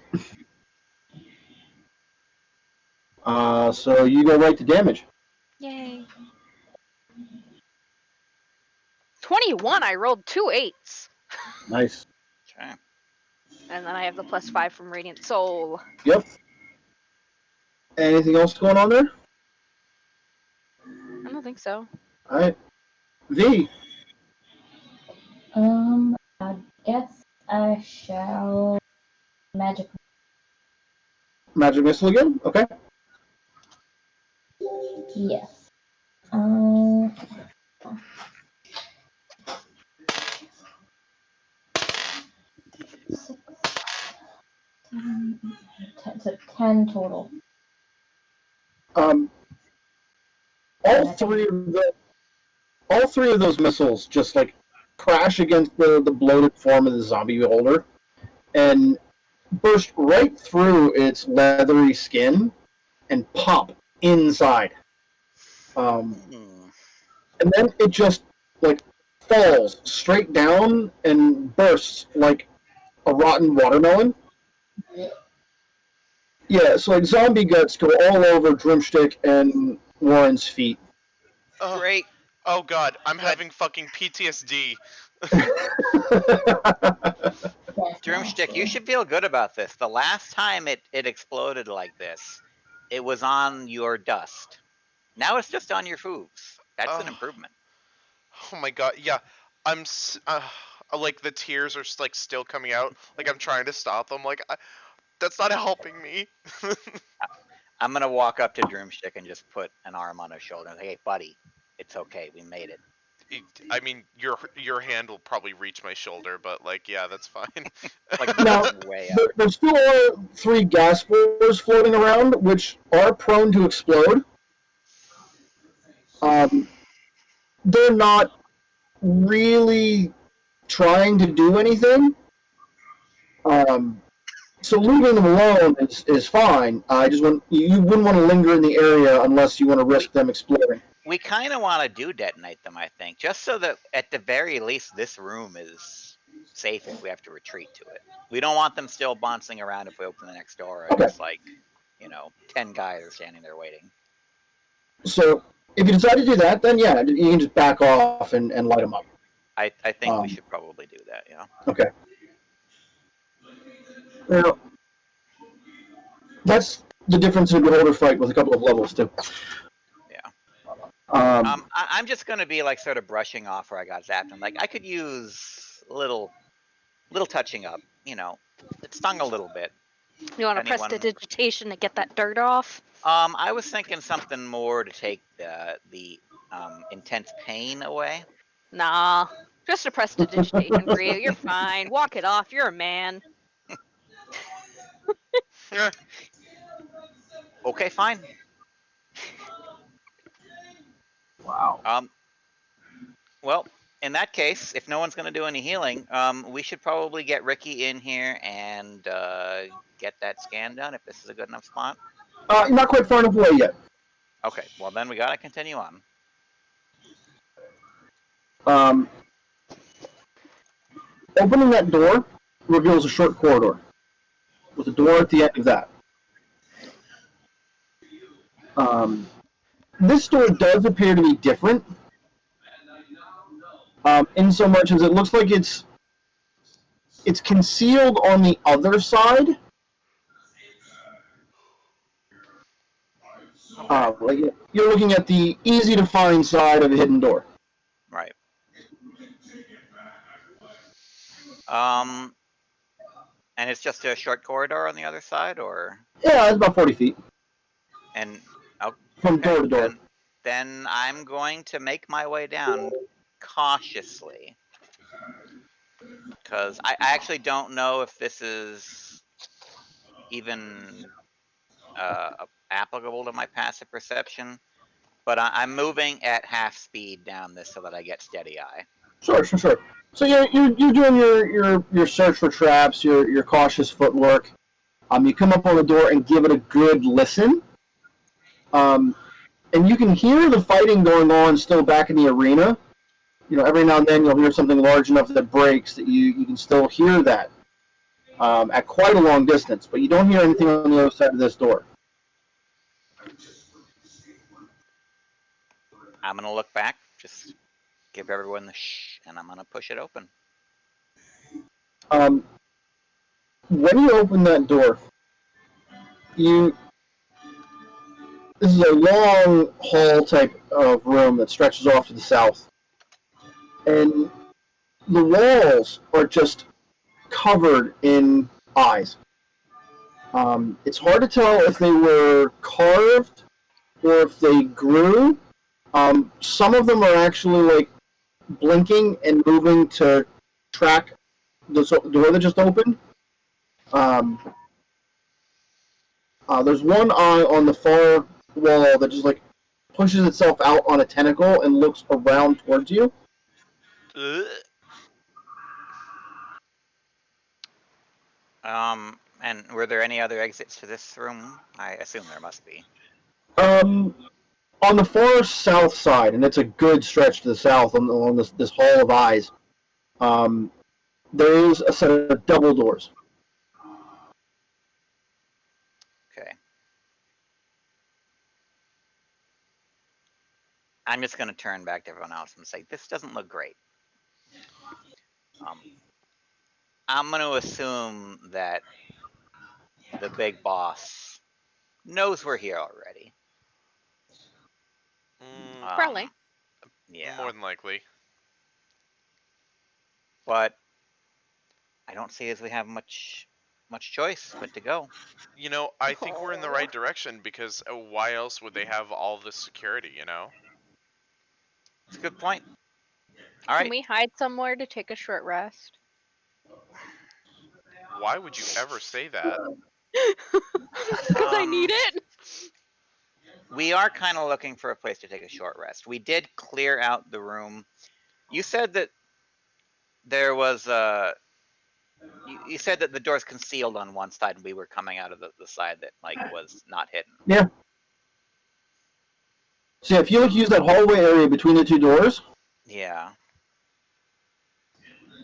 So you go right to damage. Yay. 21, I rolled 2 8s. Nice. Okay. And then I have the +5 from Radiant Soul. Yep. Anything else going on there? I don't think so. All right. V. I guess I shall magic. Magic missile again? Okay. Yes. 6, 7, 10, so 10 total. All three of those missiles just like crash against the bloated form of the zombie beholder and burst right through its leathery skin and pop inside. And then it just like falls straight down and bursts like a rotten watermelon. Yeah, so like zombie guts go all over Drumstij and Warren's feet. Oh, Great. oh god, I'm Good. having fucking PTSD. Drumstick, you should feel good about this. The last time it exploded like this, it was on your dust. Now it's just on your hooves. That's an Oh. improvement. Oh my god, yeah. Like the tears are like still coming out. Like I'm trying to stop them. Like that's not helping me. I'm gonna walk up to Drumstick and just put an arm on his shoulder. Like, hey, buddy, it's okay. We made it. I mean, your hand will probably reach my shoulder, but like, yeah, that's fine. Like Now, way up. there still are 3 gas spores floating around, which are prone to explode. They're not really trying to do anything. So leaving them alone is fine. I just you wouldn't want to linger in the area unless you want to risk them exploding. We kind of want to detonate them, I think, just so that at the very least this room is safe if we have to retreat to it. We don't want them still bouncing around if we open the next door and Okay. it's like, 10 guys are standing there waiting. So if you decide to do that, then yeah, you can just back off and light them up. I think we should probably do that, yeah. Okay. Now, that's the difference in a beholder fight with a couple of levels too. Yeah. I'm just gonna be like sort of brushing off where I got zapped. I'm like, I could use a little touching up. It stung a little bit. You want to press the digitation to get that dirt off? I was thinking something more to take the intense pain away. Nah, just to press the digitation for you. You're fine. Walk it off. You're a man. Okay, fine. Wow. Well, in that case, if no one's going to do any healing, we should probably get Ricky in here and get that scan done if this is a good enough spot. Not quite far enough away yet. Okay, well then we got to continue on. Opening that door reveals a short corridor with a door at the end of that. This door does appear to be different, in so much as it looks like it's concealed on the other side. Like you're looking at the easy to find side of a hidden door. Right. And it's just a short corridor on the other side, or? Yeah, it's about 40 feet. And from door to door. Then I'm going to make my way down cautiously, because I actually don't know if this is even applicable to my passive perception, but I'm moving at half speed down this so that I get steady eye. Sure. So you're doing your search for traps, your cautious footwork. You come up on the door and give it a good listen. And you can hear the fighting going on still back in the arena. Every now and then you'll hear something large enough that breaks that you can still hear that at quite a long distance, but you don't hear anything on the other side of this door. I'm going to look back, just give everyone the shh, and I'm going to push it open. When you open that door, this is a long hall type of room that stretches off to the south, and the walls are just covered in eyes. It's hard to tell if they were carved or if they grew. Some of them are actually like blinking and moving to track the door that just opened. There's one eye on the far wall that just like pushes itself out on a tentacle and looks around towards you. Ugh. And were there any other exits to this room? I assume there must be. On the far south side, and it's a good stretch to the south on this hall of eyes, there is a set of double doors. Okay. I'm just going to turn back to everyone else and say, this doesn't look great. I'm going to assume that the big boss knows we're here already. Probably. Yeah. More than likely. But I don't see as we have much choice but to go. You know, I think we're in the right direction because why else would they have all this security, you know? It's a good point. All right. Can we hide somewhere to take a short rest? Why would you ever say that? Because I need it. We are kind of looking for a place to take a short rest. We did clear out the room. You said that there was you said that the door's concealed on one side and we were coming out of the side that like was not hidden. Yeah. So if you use that hallway area between the two doors. Yeah.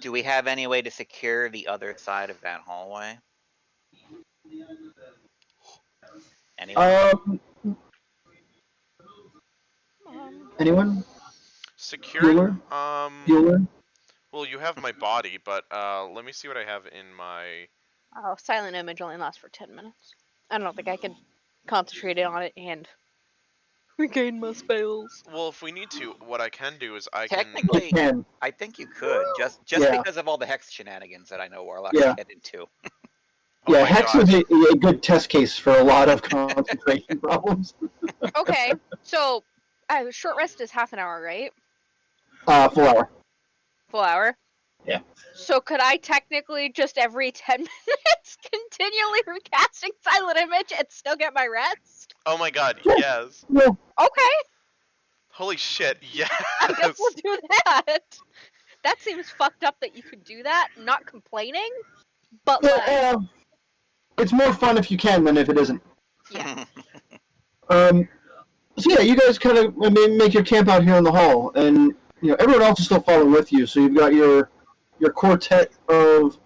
Do we have any way to secure the other side of that hallway? Anyone? Anyone? Security? Bueller? Well, you have my body, but let me see what I have in my... Oh, silent image only lasts for 10 minutes. I don't think I can concentrate on it and regain my spells. Well, if we need to, what I can do is I Technically, can. I think you could, just Yeah. because of all the hex shenanigans that I know Warlocks Yeah. get into. Oh Yeah, my Hex God. is a good test case for a lot of concentration problems. Okay, so short rest is half an hour, right? Full hour. Full hour? Yeah. So could I technically just every 10 minutes continually recasting silent image and still get my rest? Oh my God, Yeah. yes. Yeah. Okay, Holy shit, yes. I guess we'll do that. That seems fucked up that you could do that, not complaining, but like, It's more fun if you can than if it isn't. yeah. So yeah, you guys kind of make your camp out here in the hall, and you know everyone else is still following with you. So you've got your quartet of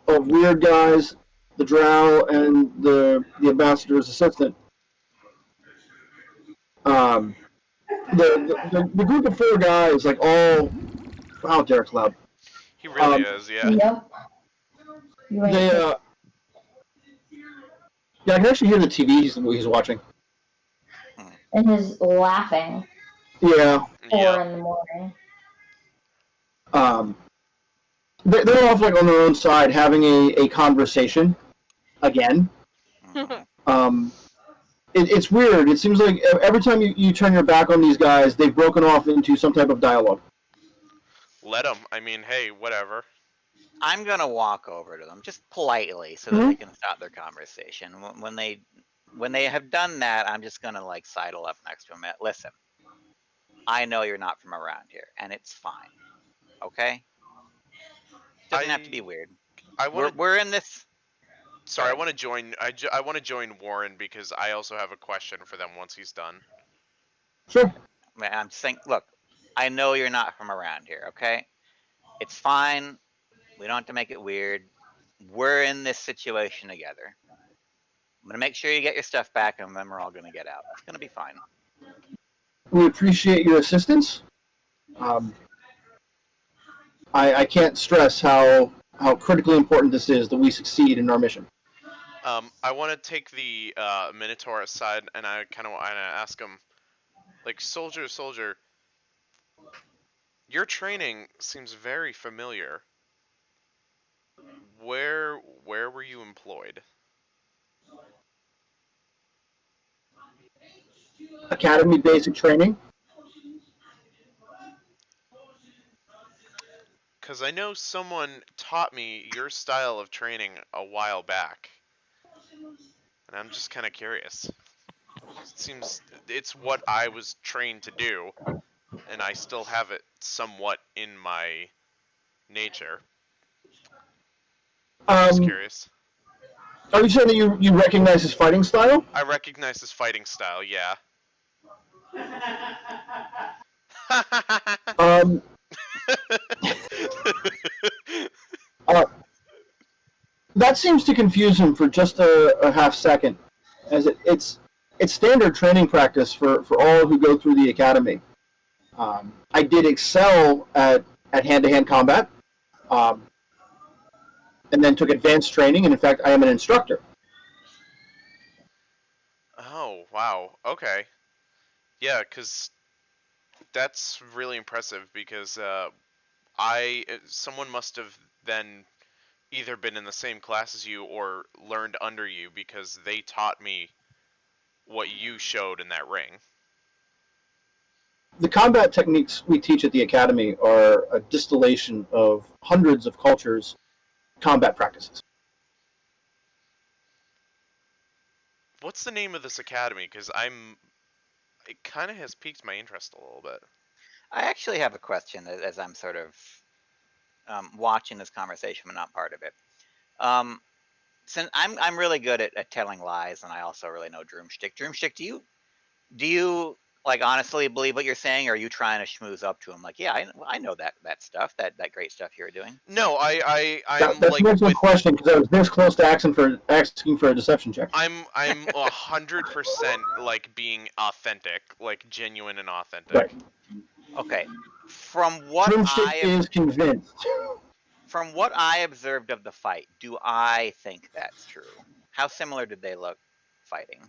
weird guys, the drow, and the ambassador's assistant. The group of 4 guys, like all. Wow, Derek's loud. He really is, yeah. Yep. You're right. They yeah, I can actually hear the TV he's watching. And his laughing. Yeah. 4 in the morning. They're off like on their own side having a conversation again. It's weird. It seems like every time you turn your back on these guys, they've broken off into some type of dialogue. Let them. I mean, hey, whatever. I'm gonna walk over to them just politely so that they can stop their conversation. When they have done that, I'm just gonna like sidle up next to them. Listen, I know you're not from around here, and it's fine. Okay? Doesn't have to be weird. We're in this. Sorry, I want to join. I want to join Warren because I also have a question for them once he's done. Sure. I'm saying, look, I know you're not from around here. Okay? It's fine. We don't have to make it weird. We're in this situation together. I'm gonna make sure you get your stuff back, and then we're all gonna get out. It's gonna be fine. We appreciate your assistance. I can't stress how critically important this is that we succeed in our mission. I want to take the Minotaur aside, and I kind of want to ask him, like, soldier, your training seems very familiar. Where were you employed? Academy basic training. Because I know someone taught me your style of training a while back, and I'm just kind of curious. It seems it's what I was trained to do, and I still have it somewhat in my nature. I'm just curious. Are you saying that you recognize his fighting style? I recognize his fighting style, yeah. Um, that seems to confuse him for just a half second, as it's standard training practice for all who go through the academy. I did excel at hand-to-hand combat, and then took advanced training, and in fact, I am an instructor. Oh, wow. Okay. Yeah, because that's really impressive because someone must have then either been in the same class as you or learned under you because they taught me what you showed in that ring. The combat techniques we teach at the academy are a distillation of hundreds of cultures' combat practices. What's the name of this academy? Because it kind of has piqued my interest a little bit. I actually have a question as I'm sort of watching this conversation, but not part of it. Since I'm really good at telling lies, and I also really know Drumstij. Drumstij, do you like honestly believe what you're saying, or are you trying to schmooze up to him? Like, yeah, I know that stuff, that great stuff you're doing. No, I'm That's like an excellent with question because I was this close to asking for a deception check. I'm 100% like being authentic, like genuine and authentic. Right. Okay, from what Drumstij is convinced. From what I observed of the fight, do I think that's true? How similar did they look fighting?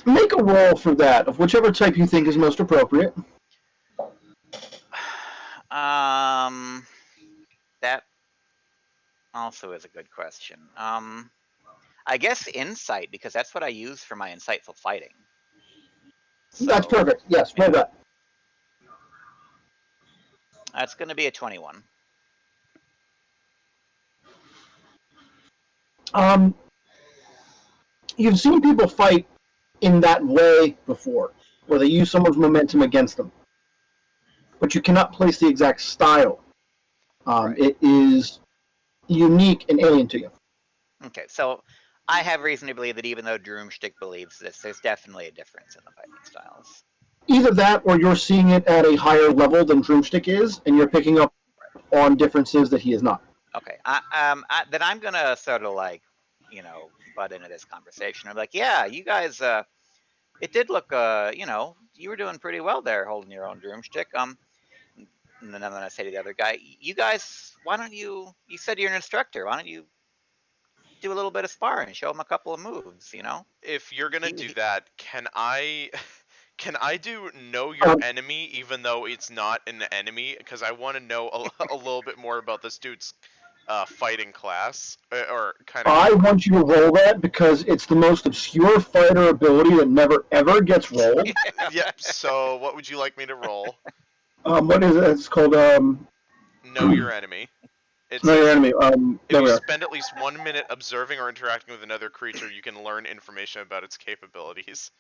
Make a roll for that of whichever type you think is most appropriate. That also is a good question. I guess insight, because that's what I use for my insightful fighting. So, That's perfect. Yes, roll that. That's going to be a 21. You've seen people fight in that way before, where they use someone's momentum against them, but you cannot place the exact style. Right. It is unique and alien to you. Okay, so I have reason to believe that even though Drumstij believes this, there's definitely a difference in the fighting styles. Either that, or you're seeing it at a higher level than Drumstij is, and you're picking up on differences that he is not. Okay, then I'm gonna sort of like, butt into this conversation. I'm like, yeah, you guys, it did look, you were doing pretty well there, holding your own Drumstij. And then I'm gonna say to the other guy, you guys, why don't you said you're an instructor, why don't you do a little bit of sparring, show him a couple of moves, If you're gonna do that, can I do know your enemy even though it's not an enemy? Because I want to know a little bit more about this dude's fighting class or kind of. I want you to roll that because it's the most obscure fighter ability that never ever gets rolled. Yep. So what would you like me to roll? What is it? It's called Know your enemy. Know your enemy. If you spend at least 1 minute observing or interacting with another creature, you can learn information about its capabilities.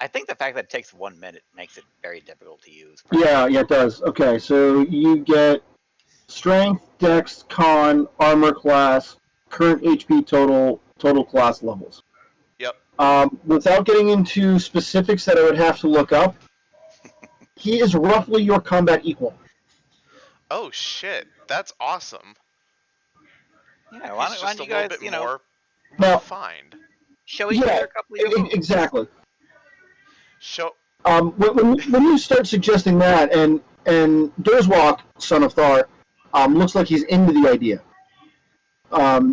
I think the fact that it takes 1 minute makes it very difficult to use. Yeah, it does. Okay, so you get strength, dex, con, armor class, current HP total class levels. Yep. Without getting into specifics that I would have to look up, he is roughly your combat equal. Oh shit, that's awesome. Yeah, why don't you guys, more refined. Show each other a couple of your moves. Exactly. Show. When you start suggesting that, and Durzwalk, son of Thar, looks like he's into the idea.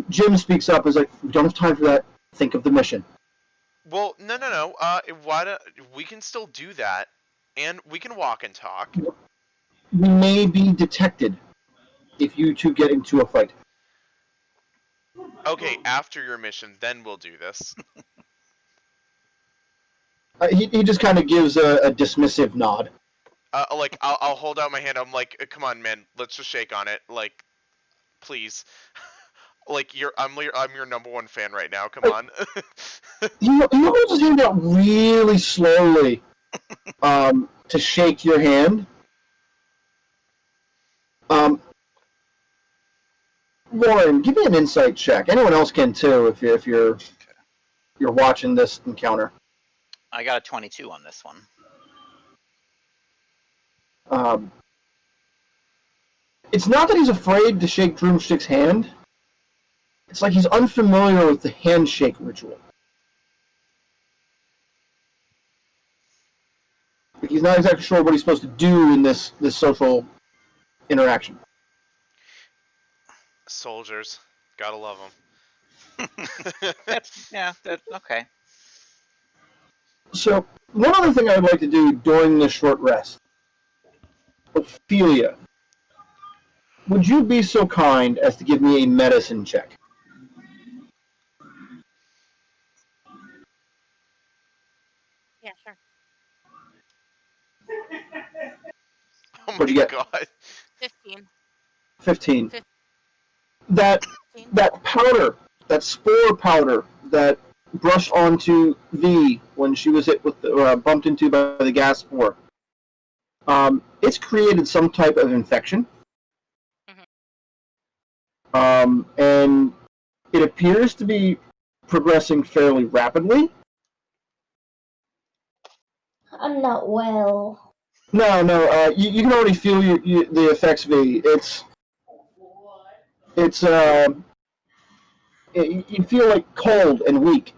Jim speaks up. Is like, we don't have time for that. Think of the mission. Well, no. We can still do that, and we can walk and talk. We may be detected if you two get into a fight. Okay, after your mission, then we'll do this. He just kind of gives a dismissive nod. Like I'll hold out my hand. I'm like, come on, man, let's just shake on it. Like, please. Like I'm your number one fan right now. Come on. He holds his hand out really slowly to shake your hand. Lauren, give me an insight check. Anyone else can too if you're watching this encounter. I got a 22 on this one. It's not that he's afraid to shake Drumstij's hand. It's like he's unfamiliar with the handshake ritual. He's not exactly sure what he's supposed to do in this social interaction. Soldiers, gotta love them. That's okay. So, one other thing I would like to do during this short rest. Ophelia, would you be so kind as to give me a medicine check? Yeah, sure. Oh What'd my you get? god. 15. 15. 15. That powder, that spore powder that brushed onto V when she was hit with bumped into by the gas spore. It's created some type of infection. And it appears to be progressing fairly rapidly. I'm not well. No. You can already feel the effects, V. You feel like cold and weak.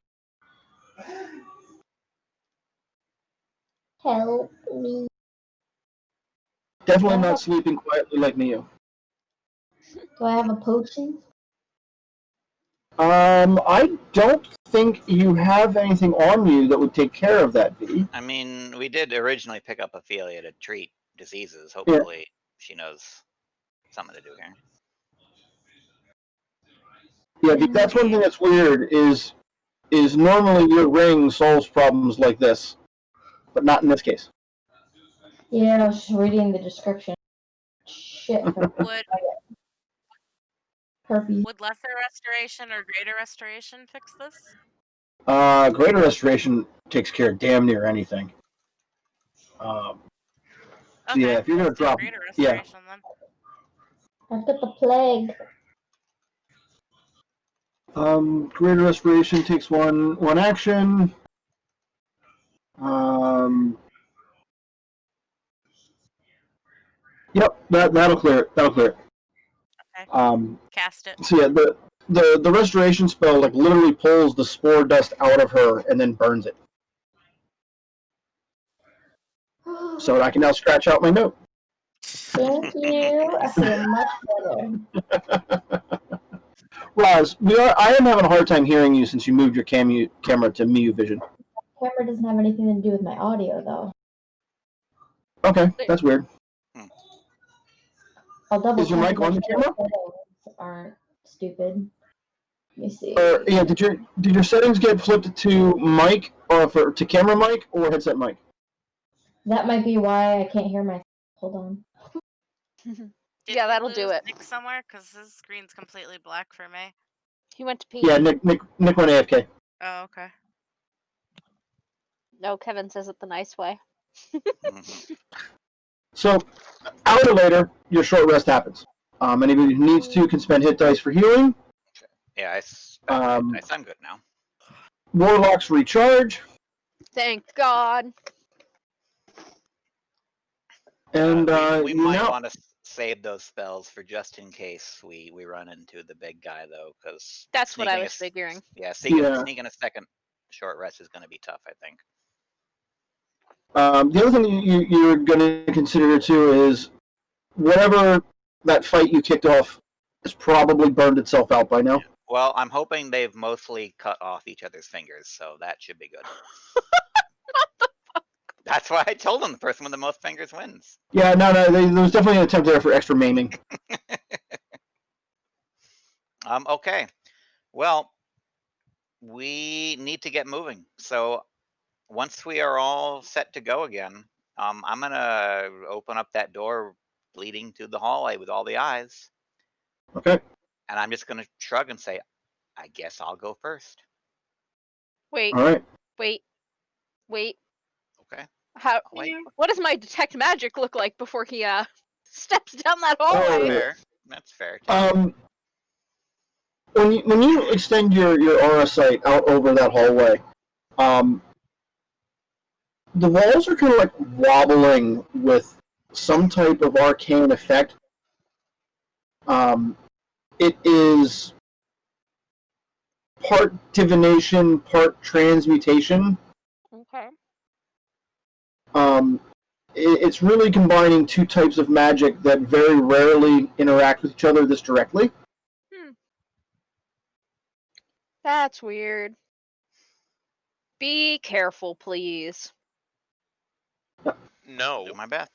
Help me. Definitely not sleeping quietly like Neo. Do I have a potion? I don't think you have anything on you that would take care of that, V. I mean, we did originally pick up Ophelia to treat diseases. Hopefully, she knows something to do here. Yeah, that's one thing that's weird is normally your ring solves problems like this, but not in this case. Yeah, I was just reading the description. Shit. Herpes. Would lesser restoration or greater restoration fix this? Greater restoration takes care of damn near anything. Okay, yeah, if you're gonna let's do drop, greater restoration then. I've got the plague. Greater restoration takes one action. Yep, that'll clear it. Okay. Cast it. So yeah, the restoration spell like literally pulls the spore dust out of her and then burns it. So I can now scratch out my note. Thank you. I feel much better. Roz, I am having a hard time hearing you since you moved your camera to Miu Vision. Camera doesn't have anything to do with my audio, though. Okay, that's weird. I'll double Is your check mic on the camera? Aren't stupid. Let me see. Yeah, did your settings get flipped to mic or to camera mic or headset mic? That might be why I can't hear my. Hold on. Yeah, that'll do it. Nick somewhere, because his screen's completely black for me. He went to pee. Yeah, Nick went AFK. Oh, okay. No, Kevin says it the nice way. So, hour later, your short rest happens. Anybody who needs to can spend hit dice for healing. Yeah, I'm good now. Warlocks recharge. Thank God. And we might want to save those spells for just in case we run into the big guy, though, because that's what I was figuring. Yeah, sneaking a second short rest is going to be tough, I think. The other thing you're going to consider too is whatever that fight you kicked off has probably burned itself out by now. Well, I'm hoping they've mostly cut off each other's fingers, so that should be good. That's why I told them the person with the most fingers wins. Yeah, no, there was definitely an attempt there for extra maiming. Okay. Well, we need to get moving. So once we are all set to go again, I'm gonna open up that door leading to the hallway with all the eyes. Okay. And I'm just gonna shrug and say, I guess I'll go first. Wait, All right. wait. Okay. How? Wait. What does my detect magic look like before he steps down that Oh, hallway? Fair. That's fair. Too. When you extend your aura sight out over that hallway, the walls are kind of like wobbling with some type of arcane effect. It is part divination, part transmutation. Okay. It's really combining two types of magic that very rarely interact with each other this directly. That's weird. Be careful, please. No. Do my best.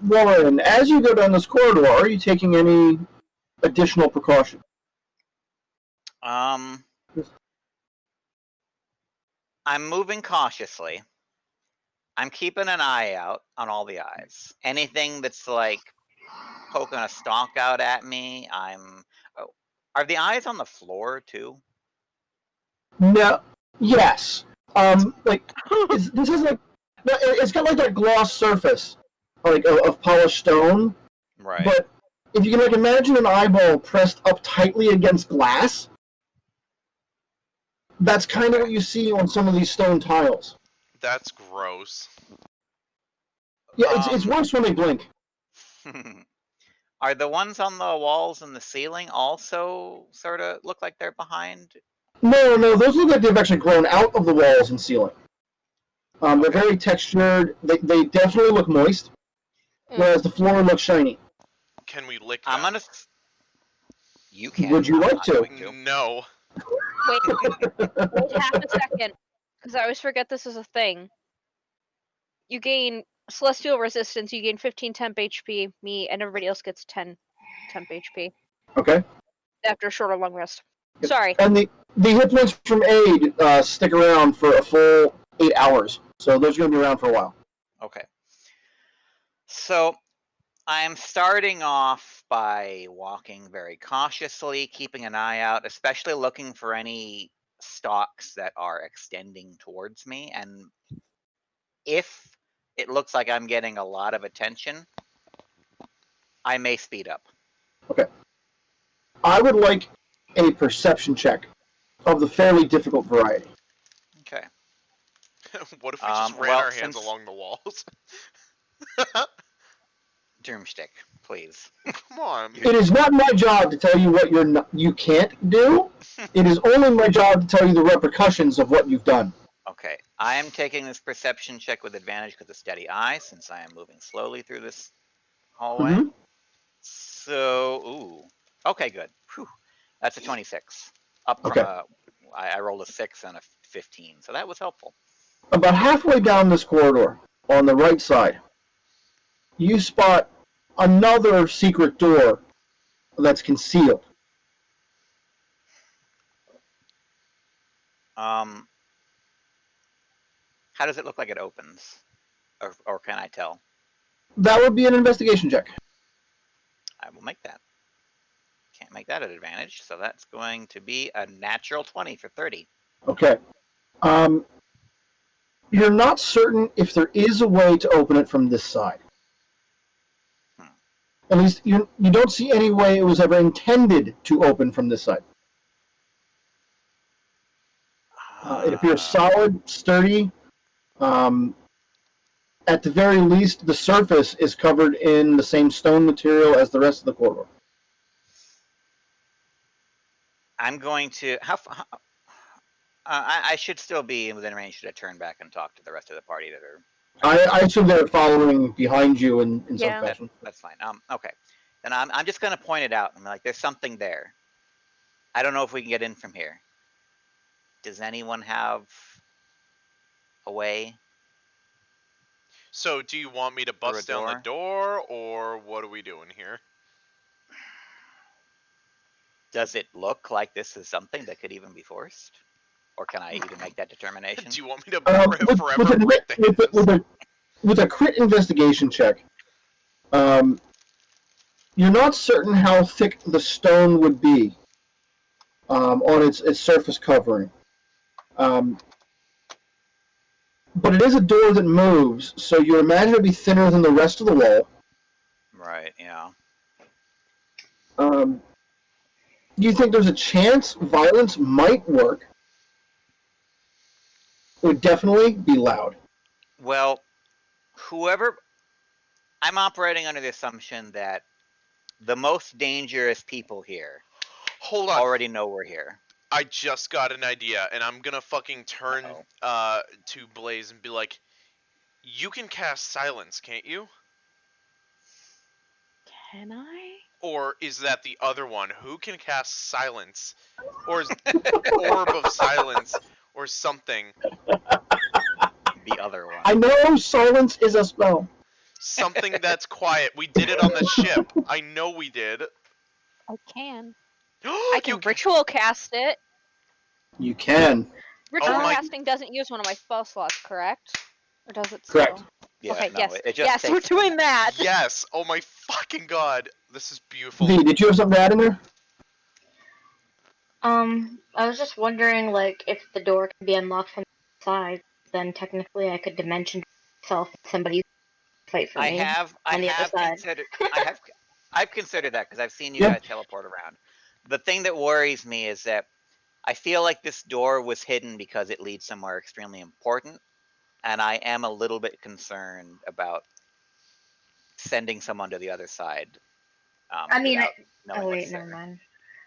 Warren, as you go down this corridor, are you taking any additional precaution? I'm moving cautiously. I'm keeping an eye out on all the eyes. Anything that's like poking a stalk out at me, are the eyes on the floor too? No. Yes. This is like, it's got like that gloss surface, like of polished stone. Right. But if you can like imagine an eyeball pressed up tightly against glass, that's kind of what you see on some of these stone tiles. That's gross. Yeah, it's worse when they blink. Are the ones on the walls and the ceiling also sort of look like they're behind? No, those look like they've actually grown out of the walls and ceiling. They're very textured. They definitely look moist, whereas the floor looks shiny. Can we lick them? I'm gonna. You can. Would you like to? No. Wait half a second, because I always forget this is a thing. You gain celestial resistance. You gain 15 temp HP. Me and everybody else gets 10 temp HP. Okay. After a short or long rest. Sorry. And the hit points from aid stick around for a full 8 hours, so those are going to be around for a while. Okay. So I'm starting off by walking very cautiously, keeping an eye out, especially looking for any stalks that are extending towards me. And if it looks like I'm getting a lot of attention, I may speed up. Okay. I would like a perception check of the fairly difficult variety. Okay. What if we just ran our hands since- along the walls? Drumstij, please. Come on. It is not my job to tell you what you can't do. It is only my job to tell you the repercussions of what you've done. Okay. I am taking this perception check with advantage because of steady eye, since I am moving slowly through this hallway. Mm-hmm. So, ooh. Okay, good. Whew. That's a 26. Up from Okay. I rolled a 6 and a 15, so that was helpful. About halfway down this corridor, on the right side, you spot another secret door that's concealed. How does it look like it opens? Or can I tell? That would be an investigation check. I will make that. Can't make that at advantage, so that's going to be a natural 20 for 30. Okay. You're not certain if there is a way to open it from this side. At least you don't see any way it was ever intended to open from this side. It appears solid, sturdy. At the very least, the surface is covered in the same stone material as the rest of the corridor. I'm going to... I should still be within range to turn back and talk to the rest of the party that are... I assume they're following behind you in some fashion. That's fine. Okay. then I'm just gonna point it out. I'm like, there's something there. I don't know if we can get in from here. Does anyone have a way So, do you want me to through a bust down the door? door, or what are we doing here? Does it look like this is something that could even be forced? Or can I even make that determination? Do you want me to With, forever with, break the hinges? with a crit investigation check, you're not certain how thick the stone would be on its surface covering. But it is a door that moves, so you imagine it would be thinner than the rest of the wall. Right, yeah. You think there's a chance violence might work? It would definitely be loud. Well, whoever... I'm operating under the assumption that the most dangerous people here Hold on. already know we're here. I just got an idea, and I'm gonna fucking turn Uh-oh. to Blaze and be like, you can cast silence, can't you? Can I? Or is that the other one? Who can cast silence? Or is orb of silence or something? The other one. I know silence is a spell. Something that's quiet. We did it on the ship. I know we did. I can. I I can ritual cast it. You can. Ritual my- casting doesn't use one of my spell slots, correct? Or does it Correct. still? Yeah, okay, no, yes. it just Yes, takes... we're doing that. Yes. Oh my fucking god. This is beautiful. V, did you have something to add in there? I was just wondering, like, if the door can be unlocked from the side, then technically I could dimension myself and somebody fight for me. on the other side. I've considered that because I've seen you Yeah. guys teleport around. The thing that worries me is that I feel like this door was hidden because it leads somewhere extremely important, and I am a little bit concerned about sending someone to the other side. I mean, without knowing oh wait, what's never there. mind.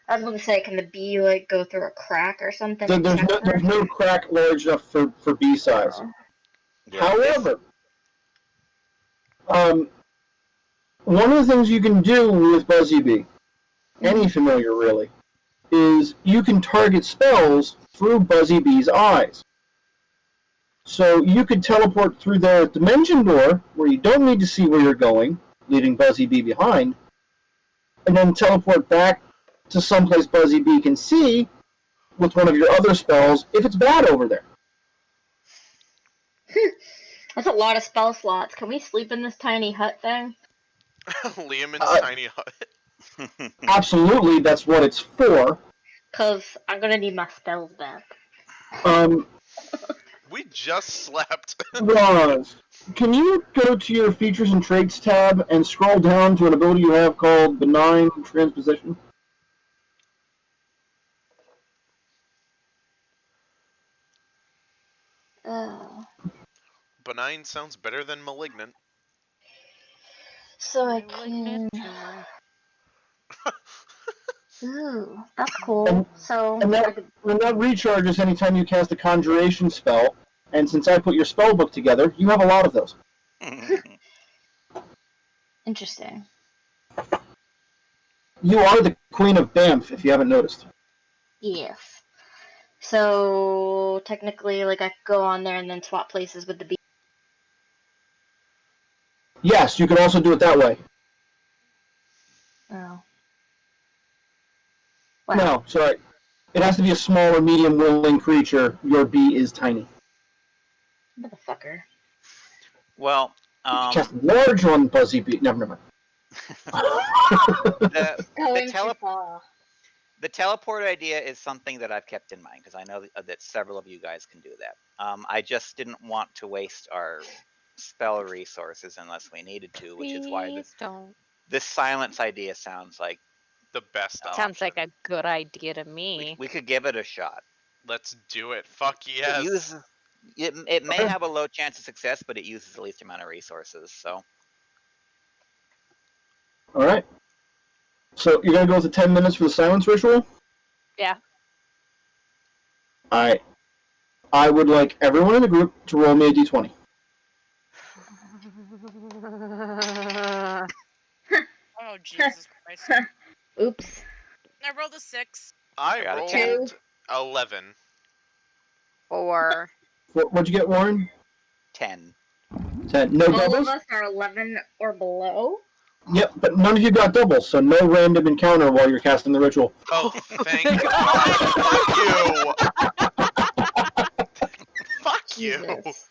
I was going to say, can the bee like go through a crack or something? There's no crack large enough for B size. Oh. Yeah, However, one of the things you can do with Buzzy Bee, any familiar really, is you can target spells through Buzzy Bee's eyes. So you could teleport through the dimension door, where you don't need to see where you're going, leaving Buzzy Bee behind, and then teleport back to someplace Buzzy Bee can see with one of your other spells if it's bad over there. That's a lot of spell slots. Can we sleep in this tiny hut thing? Liamon's tiny hut. Absolutely, that's what it's for. Because I'm going to need my spells back. We just slept. Roz, can you go to your Features and Traits tab and scroll down to an ability you have called Benign Transposition? Benign sounds better than malignant. So I Malignant can... tumor. Ooh, that's cool. So And I that, could... and that recharges anytime you cast a Conjuration spell, and since I put your spell book together, you have a lot of those. Interesting. You are the Queen of Banff, if you haven't noticed. Yes. So technically, like, I could go on there and then swap places with the bee. Yes, you can also do it that way. Oh. Wow. No, sorry. It has to be a small or medium willing creature. Your bee is tiny. Motherfucker. Well, If you cast large on Buzzy Bee, never mind. the teleport idea is something that I've kept in mind because I know that several of you guys can do that. I just didn't want to waste our spell resources unless we needed to, which is why Please don't. this silence idea sounds like The best option. Sounds like a good idea to me. we could give it a shot. Let's do it. Fuck yes. It may have a low chance of success, but it uses the least amount of resources. So All right. So you're gonna go with the 10 minutes for the silence ritual? Yeah. All right. I would like everyone in the group to roll me a d20. Oh Jesus Christ. Oops. I rolled a 6. I got a rolled 10. 11. 4. What'd you get, Warren? 10. 10. No All doubles? of us are 11 or below. Yep, but none of you got doubles, so no random encounter while you're casting the ritual. Oh, thank God. Fuck you! Fuck you! Jesus.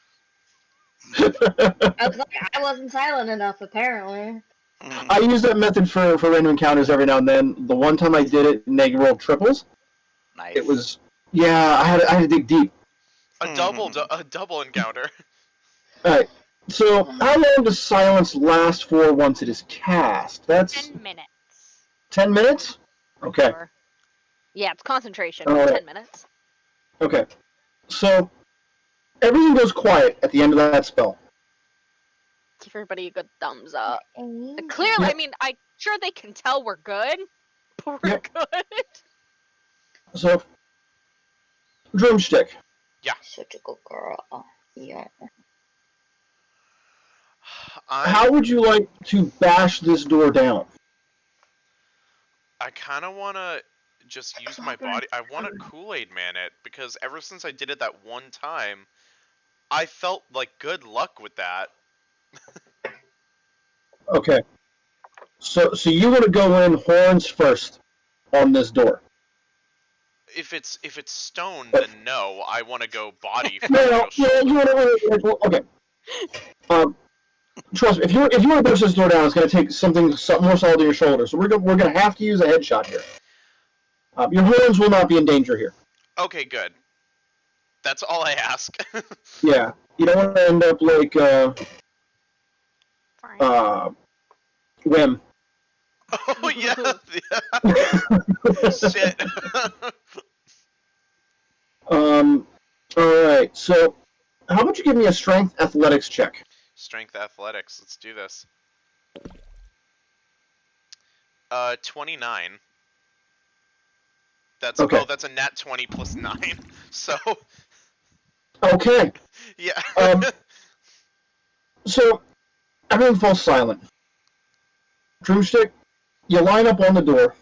I was like, I wasn't silent enough, apparently. I use that method for random encounters every now and then. The one time I did it, and they rolled triples. Nice. It was, yeah, I had to dig deep. A double encounter. Alright, so how long does silence last for once it is cast? That's 10 minutes. 10 minutes? Okay. Sure. Yeah, it's concentration. Alright. 10 minutes. Okay. So, everything goes quiet at the end of that spell. Give everybody a good thumbs up. Mm. Clearly, Yep. I mean, I'm sure they can tell we're good, but we're Yep. good. So, Drumstij. Such a good girl. Yeah. How would you like to bash this door down? I kind of want to just use my body. I want to Kool-Aid Man it, because ever since I did it that one time, I felt like good luck with that. Okay. So you want to go in horns first on this door? If it's stone, then no. I want to go body first. No, you want to. Okay. Trust me. If you want to push this door down, it's going to take something more solid to your shoulder. So we're going to have to use a headshot here. Your horns will not be in danger here. Okay, good. That's all I ask. Yeah. You don't want to end up like Wim. Oh yeah. Shit. All right. So, how about you give me a strength athletics check? Strength athletics. Let's do this. 29. That's Okay. that's a nat 20 plus 9. So Okay. yeah. So everything falls silent. Drumstij, you line up on the door.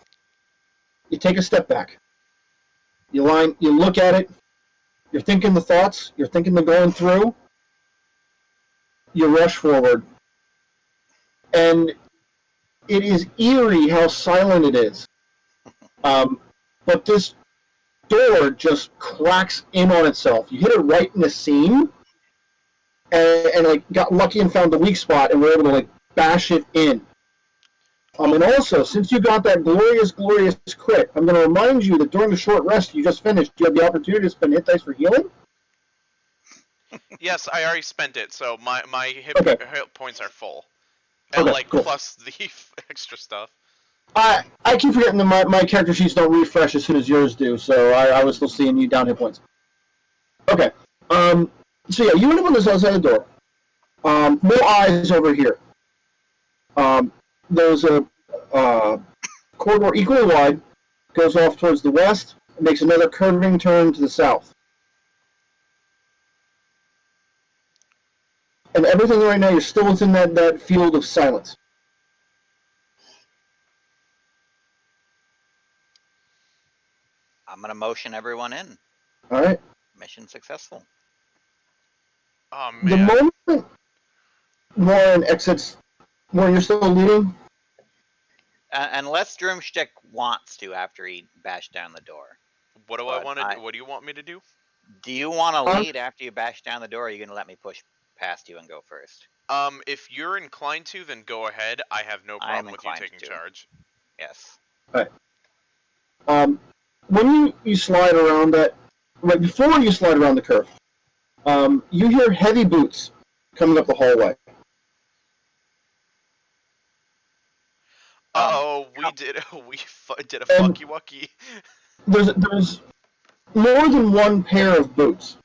You take a step back. You look at it. You're thinking the thoughts. You're thinking the going through. You rush forward. And it is eerie how silent it is. But this door just cracks in on itself. You hit it right in the seam, and like got lucky and found the weak spot, and were able to like bash it in. And also, since you got that glorious crit, I'm going to remind you that during the short rest you just finished, you have the opportunity to spend hit dice for healing. Yes, I already spent it, so my hit points are full. And Okay, cool. Plus the extra stuff. I keep forgetting that my character sheets don't refresh as soon as yours do, so I was still seeing you down hit points. Okay. So yeah, you end up on this outside the door. More eyes over here. There's a corridor equally wide, goes off towards the west, and makes another curving turn to the south. And everything right now, you're still within that field of silence. I'm going to motion everyone in. All right. Mission successful. Oh The man. moment Warren exits, Warren, you're still leading? Unless Drumstij wants to after he bashed down the door. What do I want to do? What do you want me to do? Do you want to lead after you bash down the door, or are you going to let me push past you and go first? If you're inclined to, then go ahead. I have no problem with you taking charge. Yes. All right. When you slide around that, right before you slide around the curve, you hear heavy boots coming up the hallway. We did a fucky wucky. There's more than one pair of boots.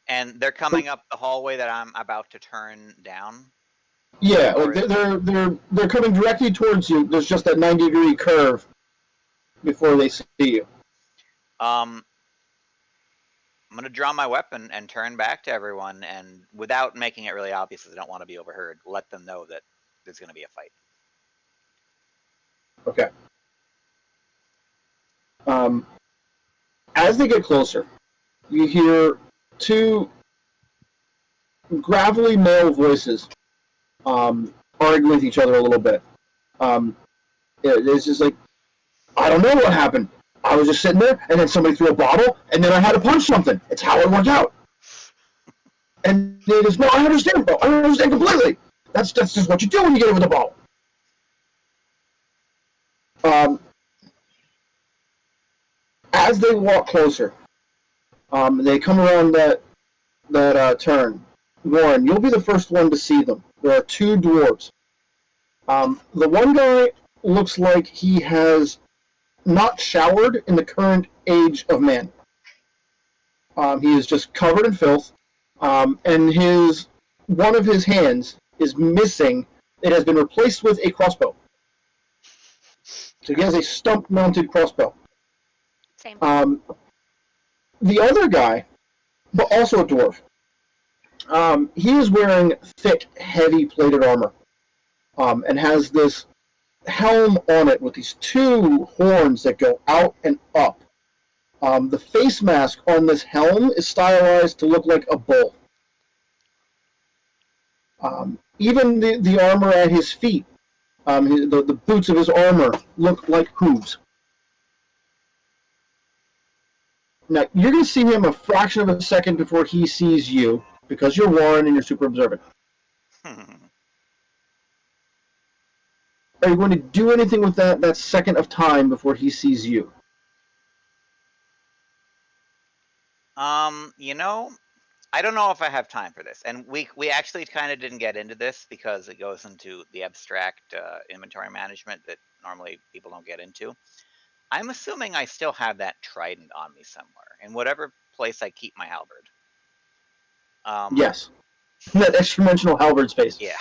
And they're coming up the hallway that I'm about to turn down? Yeah, like they're coming directly towards you. There's just that 90-degree curve before they see you. I'm going to draw my weapon and turn back to everyone, and without making it really obvious, because I don't want to be overheard, let them know that there's going to be a fight. Okay. As they get closer, you hear two gravelly male voices arguing with each other a little bit. It's just like, I don't know what happened. I was just sitting there, and then somebody threw a bottle, and then I had to punch something. It's how it worked out. And they just, no, I understand, bro. I understand completely. That's just what you do when you get hit with a bottle. As they walk closer, they come around that turn. Warren, you'll be the first one to see them. There are two dwarves. The one guy looks like he has not showered in the current age of man. He is just covered in filth, and one of his hands is missing. It has been replaced with a crossbow. So he has a stump-mounted crossbow. Same. The other guy, but also a dwarf, he is wearing thick, heavy plated armor, and has this helm on it with these two horns that go out and up. The face mask on this helm is stylized to look like a bull. Even the armor at his feet, the boots of his armor look like hooves. Now, you're going to see him a fraction of a second before he sees you, because you're Warren and you're super observant. Are you going to do anything with that second of time before he sees you? I don't know if I have time for this. And we actually kind of didn't get into this because it goes into the abstract inventory management that normally people don't get into. I'm assuming I still have that trident on me somewhere, in whatever place I keep my halberd. Yes. That extra-dimensional halberd space. Yeah.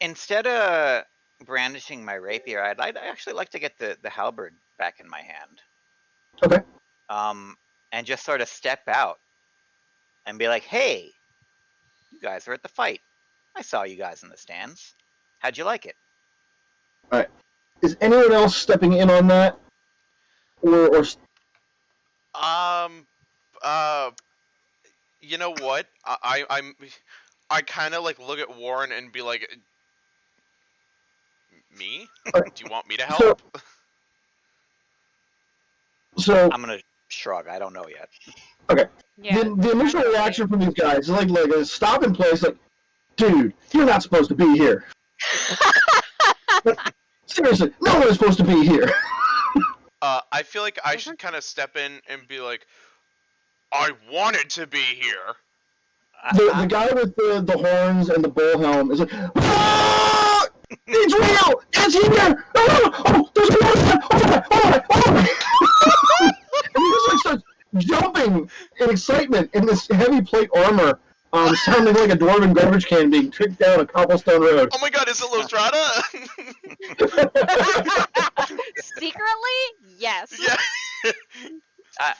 Instead of brandishing my rapier, I'd actually like to get the halberd back in my hand. Okay. And just sort of step out and be like, hey, you guys are at the fight. I saw you guys in the stands. How'd you like it? All right. Is anyone else stepping in on that? Or you know what? I kind of like look at Warren and be like, me? Do you want me to help? So I'm gonna shrug. I don't know yet. okay. Yeah. The initial reaction from these guys is like a stop in place, like, dude, you're not supposed to be here. Seriously, no one is supposed to be here. I feel like I should kind of step in and be like, I wanted to be here. The guy with the horns and the bull helm is like, ah! It's real! It's here! Oh, there's a monster! Oh my! And he just like starts jumping in excitement in this heavy plate armor, sounding like a dwarven garbage can being tricked down a cobblestone road. Oh my god, is it Lostrada? Secretly, yes. Yeah.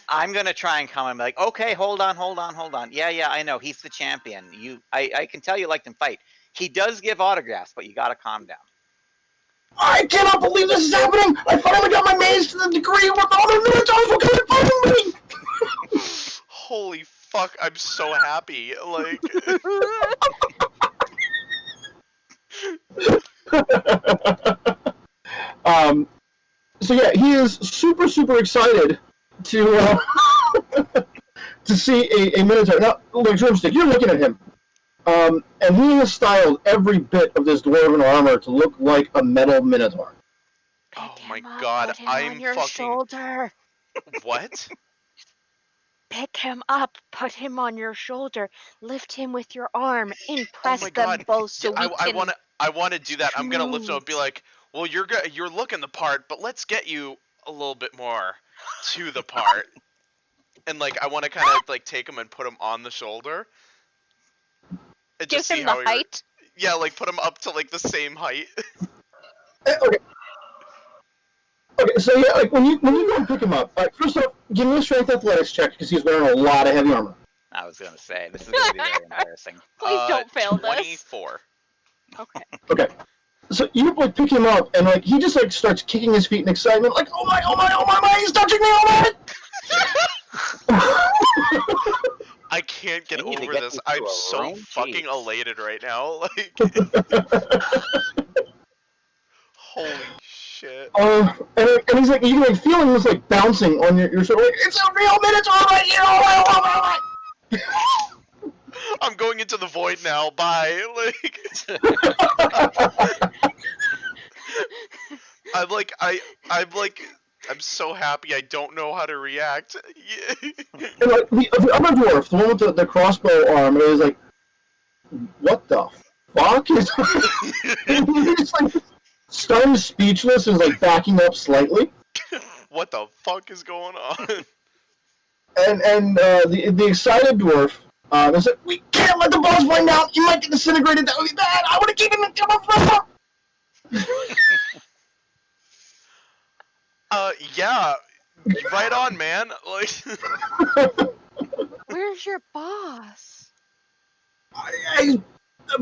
I'm gonna try and come and be like, okay, hold on. Yeah, I know, he's the champion. I can tell you like him fight. He does give autographs, but you gotta calm down. I cannot believe this is happening! I finally got my maze to the degree where all the Minotaurs will come and fight me! Holy fuck, I'm so happy. Like... So yeah, he is super, super excited to to see a Minotaur. Now, look, Drumstij, you're looking at him. And he has styled every bit of this dwarven armor to look like a metal Minotaur. Oh Pick my him up, god, put him I'm on your fucking... shoulder. What? Pick him up, put him on your shoulder, lift him with your arm, impress my them God. both so we can... I wanna do that. I'm gonna lift him up and be like, well, you're looking the part, but let's get you a little bit more to the part. And like, I want to kind of like take him and put him on the shoulder. And Give just see him how the height. Yeah, like put him up to like the same height. Okay. Okay, so yeah, like when you go and pick him up, first off, give me a strength athletics check because he's wearing a lot of heavy armor. I was gonna say this is gonna be very embarrassing. Please don't fail this. 24. Okay. Okay. So you like pick him up, and like he just like starts kicking his feet in excitement, like oh my, he's touching me, oh my! I can't get We need to over get this. you to I'm a so room? fucking Jeez. elated right now. Like, holy shit. And he's like, you can like feel him just like bouncing on your shoulder, like it's a real Minotaur right here, oh my! I'm going into the void now. Bye. Like, I'm so happy. I don't know how to react. And like the other dwarf, the one with the crossbow arm, is like, what the fuck is? He's like stunned, speechless, and is like backing up slightly. What the fuck is going on? And the excited dwarf is like, we can't let the boss find out. You might get disintegrated. That would be bad. I want to keep him in cover forever. Yeah. Right on, man. Like, Where's your boss? He's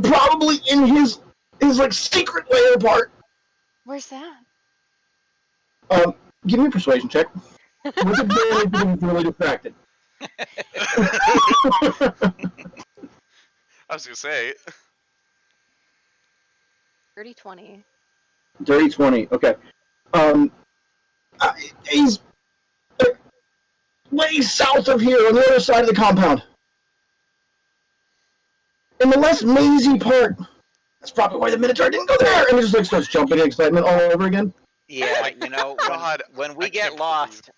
probably in his like secret layer part. Where's that? Give me a persuasion check. With advantage because he's really distracted. I was gonna say. Dirty 20. Dirty 20. Okay. He's way south of here on the other side of the compound. In the less mazy part. That's probably why the Minotaur didn't go there. And he just like starts jumping in excitement all over again. Yeah, you know, God, when we I get can't lost,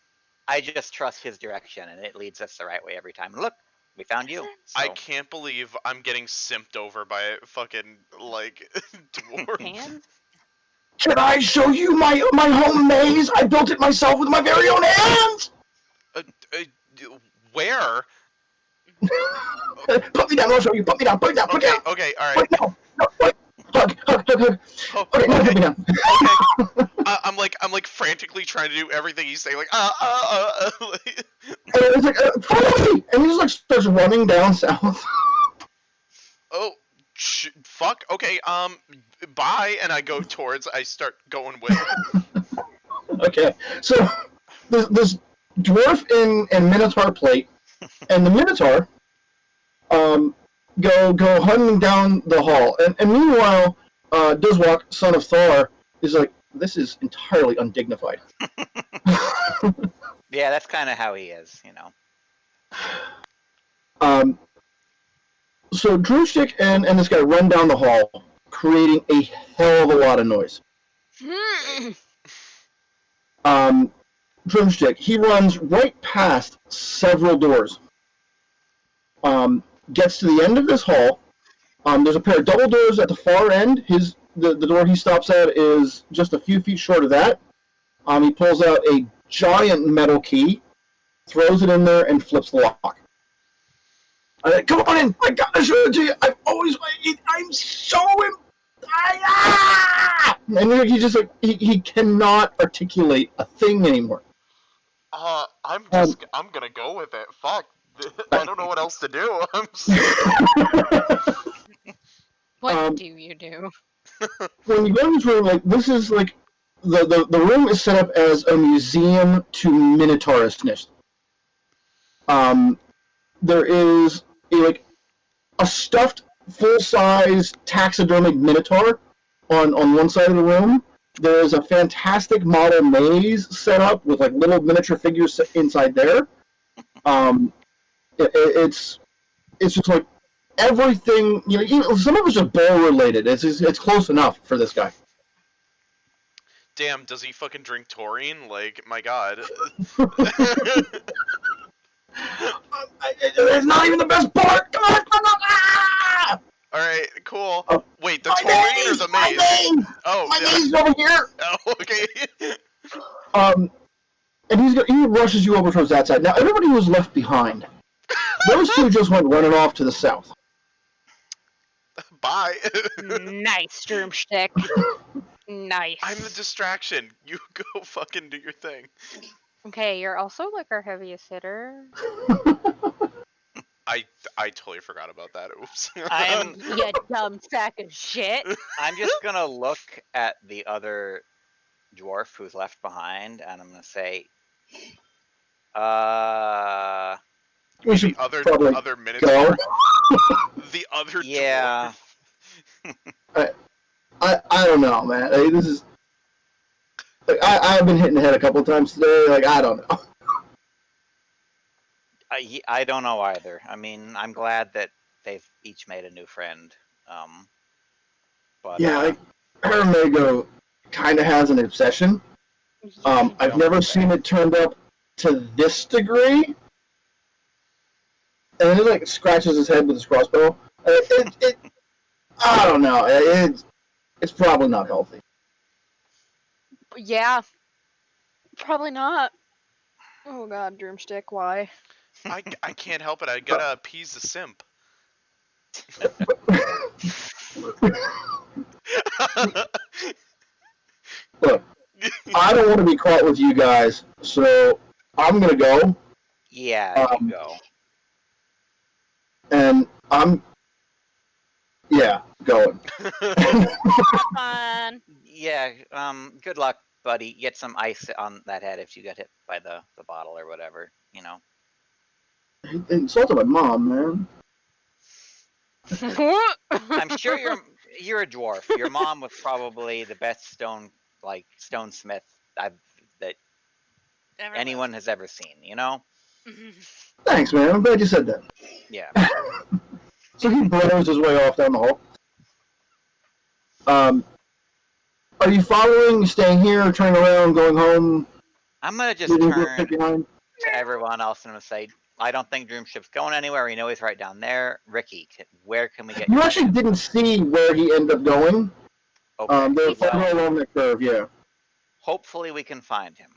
I just trust his direction, and it leads us the right way every time. Look, we found you. So. I can't believe I'm getting simped over by a fucking, like, dwarf. Hands? Can I show you my home maze? I built it myself with my very own hands. Where? Put me down. I'll show you. Put me down. Put me down. Put me down. Okay, alright. Wait, no. Wait. Hug. Oh, Okay, now put me down. Okay. I'm like frantically trying to do everything he's saying, like, like- And it's like, follow me! And he just like starts running down south. oh, fuck, okay, bye, and I start going with. Okay, so this dwarf and Minotaur plate, and the Minotaur, go hunting down the hall, and meanwhile, Dizwalk, son of Thor, is like, this is entirely undignified. Yeah, that's kind of how he is, you know. So Drumstij and this guy run down the hall, creating a hell of a lot of noise. Drumstij, he runs right past several doors. Gets to the end of this hall. There's a pair of double doors at the far end. The door he stops at is just a few feet short of that. He pulls out a giant metal key, throws it in there, and flips the lock. Come on in! I gotta show it to you! I'm so and he just like he cannot articulate a thing anymore. I'm gonna go with it. Fuck. I don't know what else to do. What do you do? When you go in this room, like this is like the room is set up as a museum to Minotaurishness. There is a stuffed full-size taxidermic Minotaur on one side of the room. There is a fantastic model maze set up with like little miniature figures inside there. It's just like everything, even some of it's just bowl related. It's close enough for this guy. Damn, does he fucking drink taurine? Like, my god. It's not even the best part. Come on! Ah! Alright, cool. Wait, the My taurine or the my maze? name! Oh, My yeah. name's over here. Oh, okay. And he rushes you over towards that side. Now everybody was left behind. Those two just went running off to the south. Bye. Nice, Drumstij. Nice. I'm the distraction. You go fucking do your thing. Okay, you're also like our heaviest hitter. I totally forgot about that. Oops. I'm You dumb sack of shit. I'm just gonna look at the other dwarf who's left behind, and I'm gonna say, We should the other probably other go. Minotaur. The other yeah. dwarf. I don't know, man. Like, this is like I've been hitting the head a couple times today. Like I don't know. I don't know either. I mean, I'm glad that they've each made a new friend. But Yeah, like Aramago kind of has an obsession. I've never seen it turned up to this degree. And then he like scratches his head with his crossbow. I don't know. It's probably not healthy. Yeah. Probably not. Oh god, Drumstick, why? I can't help it. I gotta appease the simp. Look, I don't want to be caught with you guys, so I'm gonna go. yeah, you go. And I'm going. Fun. Yeah, good luck, buddy. Get some ice on that head if you get hit by the bottle or whatever, you know. He insulted my mom, man. I'm sure you're a dwarf. Your mom was probably the best stonesmith that anyone has ever seen, you know? Thanks, man. I'm glad you said that. Yeah. So he blows his way off down the hall. Are you following, staying here, turning around, going home? I'm gonna just turn to everyone else and I'm gonna say, I don't think Dreamship's going anywhere. We know he's right down there. Ricky, where can we get You actually didn't see where he ended up going. Okay. They're further along the curve, yeah. Hopefully we can find him.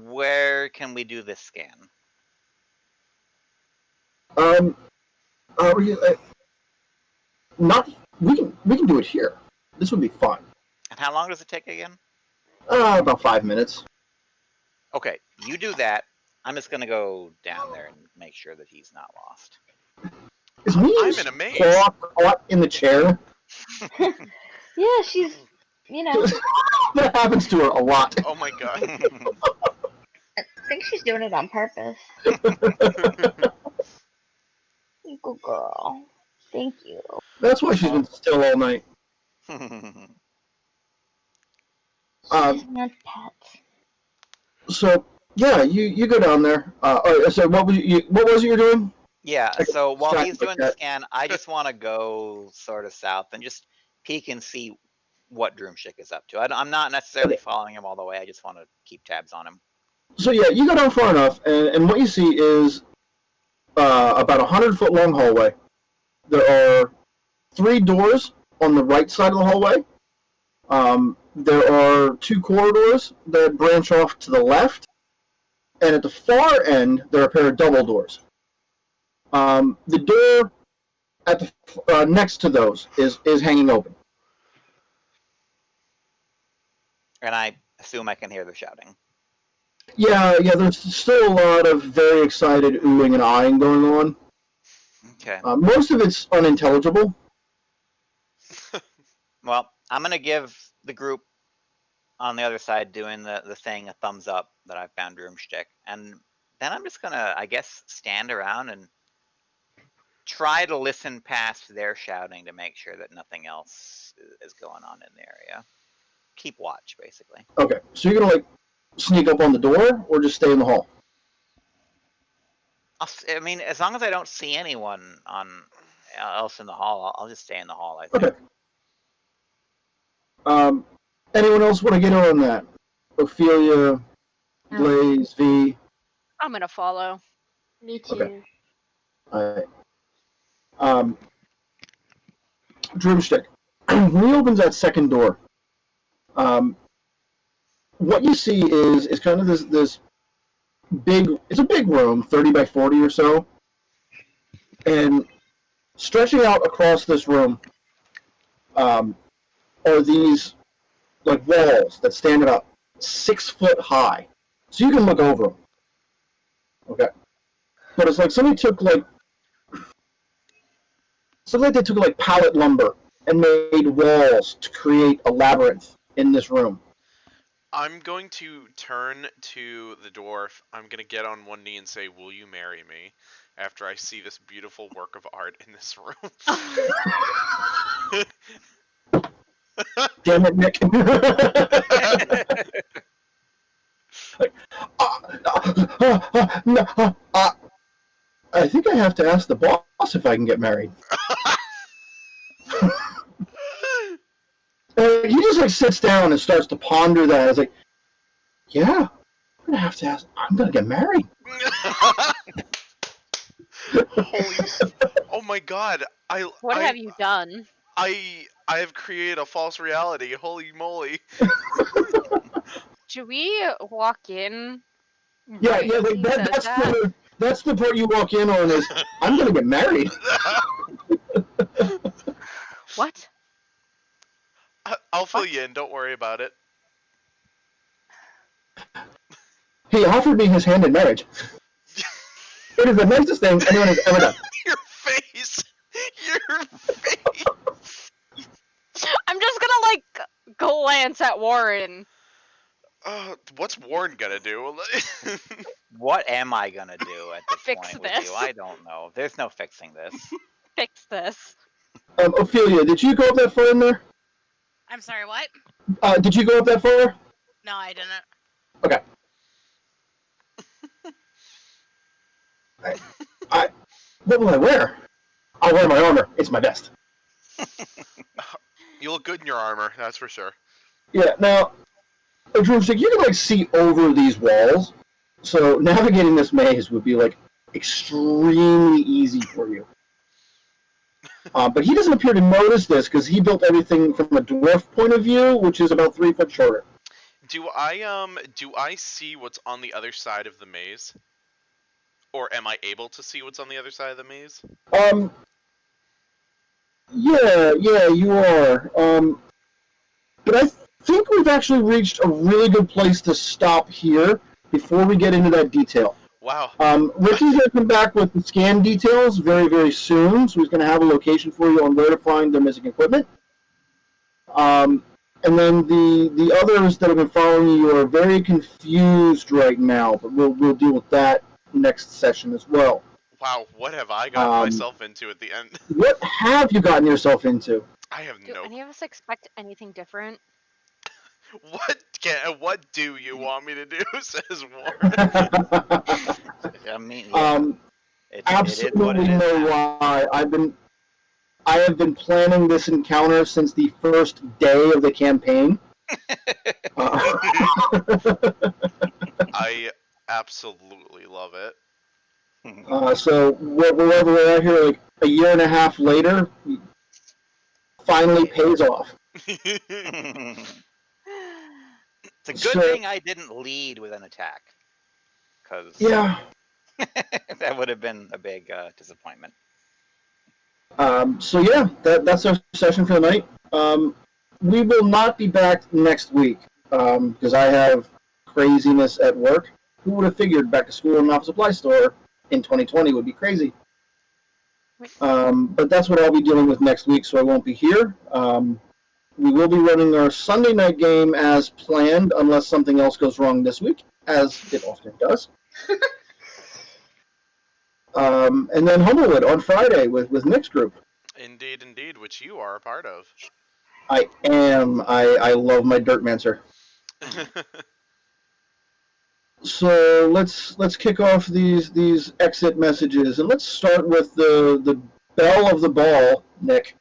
Where can we do this scan? We can do it here. This would be fun. And how long does it take again? About 5 minutes. Okay, you do that. I'm just gonna go down there and make sure that he's not lost. Is me I'm in a maze. caught in the chair? Yeah, she's, you know, That happens to her a lot. Oh my god. I think she's doing it on purpose. Good girl. Thank you. That's why she's been still all night. She's my pet. So yeah, you go down there. So what was it you're doing? Yeah, so while he's doing the that. scan, I just want to go sort of south and just peek and see what Droomshick is up to. I'm not necessarily following him all the way. I just want to keep tabs on him. So yeah, you go down far enough, and what you see is about 100-foot long hallway. There are 3 doors on the right side of the hallway. There are 2 corridors that branch off to the left, and at the far end there are a pair of double doors. The door at the next to those is hanging open. And I assume I can hear the shouting. Yeah. There's still a lot of very excited oohing and eyeing going on. Okay. Most of it's unintelligible. Well, I'm going to give the group on the other side doing the thing a thumbs up that I found Droomstick. And then I'm just going to, I guess, stand around and try to listen past their shouting to make sure that nothing else is going on in the area. Keep watch, basically. Okay, so you're gonna sneak up on the door, or just stay in the hall? I mean, as long as I don't see anyone else in the hall, I'll just stay in the hall, I think. Okay. Anyone else want to get on that? Ophelia, Blaze, V. I'm gonna follow. Me too. Okay. All right. Drumstick. When he opens that second door, what you see is kind of this big. It's a big room, 30 by 40 or so, and stretching out across this room are these like walls that stand about 6 foot high, so you can look over them. Okay, but it's like somebody took like So like they took like pallet lumber and made walls to create a labyrinth in this room. I'm going to turn to the dwarf. I'm going to get on one knee and say, "Will you marry me?" After I see this beautiful work of art in this room. Damn it, Nick. Like, no, I think I have to ask the boss if I can get married. He just like sits down and starts to ponder that. I was like, yeah, I'm gonna have to ask. I'm gonna get married. Oh my god! What have you done? I have created a false reality. Holy moly! Should we walk in? Yeah, right yeah, as like he that, says that's the part you walk in on is I'm gonna get married. What? I'll fill What? you in. Don't worry about it. He offered me his hand in marriage. It is the nicest thing anyone has ever done. Your face. Your face. I'm just gonna like glance at Warren. What's Warren gonna do? What am I gonna do at this Fix point with this. you? I don't know. There's no fixing this. Fix this. Ophelia, did you go up that far in there? I'm sorry, what? Did you go up that far? No, I didn't. Okay. What will I wear? I'll wear my armor. It's my best. You look good in your armor, that's for sure. Yeah. Now, Drumstij, you can like see over these walls, so navigating this maze would be like extremely easy for you. But he doesn't appear to notice this because he built everything from a dwarf point of view, which is about 3 foot shorter. Do I see what's on the other side of the maze? Or am I able to see what's on the other side of the maze? Yeah, you are. But I think we've actually reached a really good place to stop here before we get into that detail. Wow. Ricky's going to come back with the scan details very, very soon, so he's going to have a location for you on where to find the missing equipment. And then the others that have been following you are very confused right now, but we'll deal with that next session as well. Wow, what have I gotten myself into at the end? What have you gotten yourself into? I have Do no. any of us expect anything different? What do you want me to do? Says Warren. I mean, yeah, it is what Absolutely it is no now. lie. I have been planning this encounter since the first day of the campaign. I absolutely love it. So wherever we're at here, like a year and a half later, finally pays off. It's a good So- thing I didn't lead with an attack, because Yeah. that would have been a big disappointment. So yeah, that's our session for the night. We will not be back next week because I have craziness at work. Who would have figured back to school and office supply store in 2020 would be crazy? But that's what I'll be dealing with next week, so I won't be here. We will be running our Sunday night game as planned, unless something else goes wrong this week, as it often does. And then Humblewood on Friday with Nick's group. Indeed, which you are a part of. I am. I love my Dirtmancer. So let's kick off these exit messages, and let's start with the bell of the ball, Nick.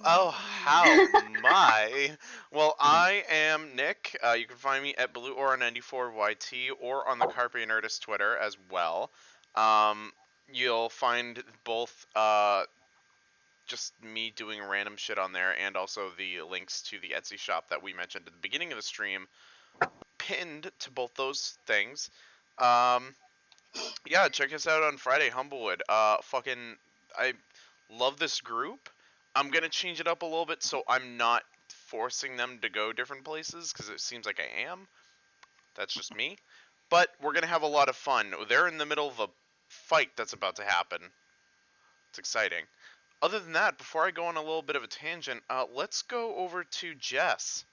Oh, how my. Well, I am Nick. You can find me at BlueAura94YT or on the Carpe Nerdus Twitter as well. You'll find both just me doing random shit on there and also the links to the Etsy shop that we mentioned at the beginning of the stream pinned to both those things. Yeah, check us out on Friday, Humblewood. I love this group. I'm gonna change it up a little bit so I'm not forcing them to go different places because it seems like I am. That's just me. But we're gonna have a lot of fun. They're in the middle of a fight that's about to happen. It's exciting. Other than that, before I go on a little bit of a tangent, let's go over to Jess.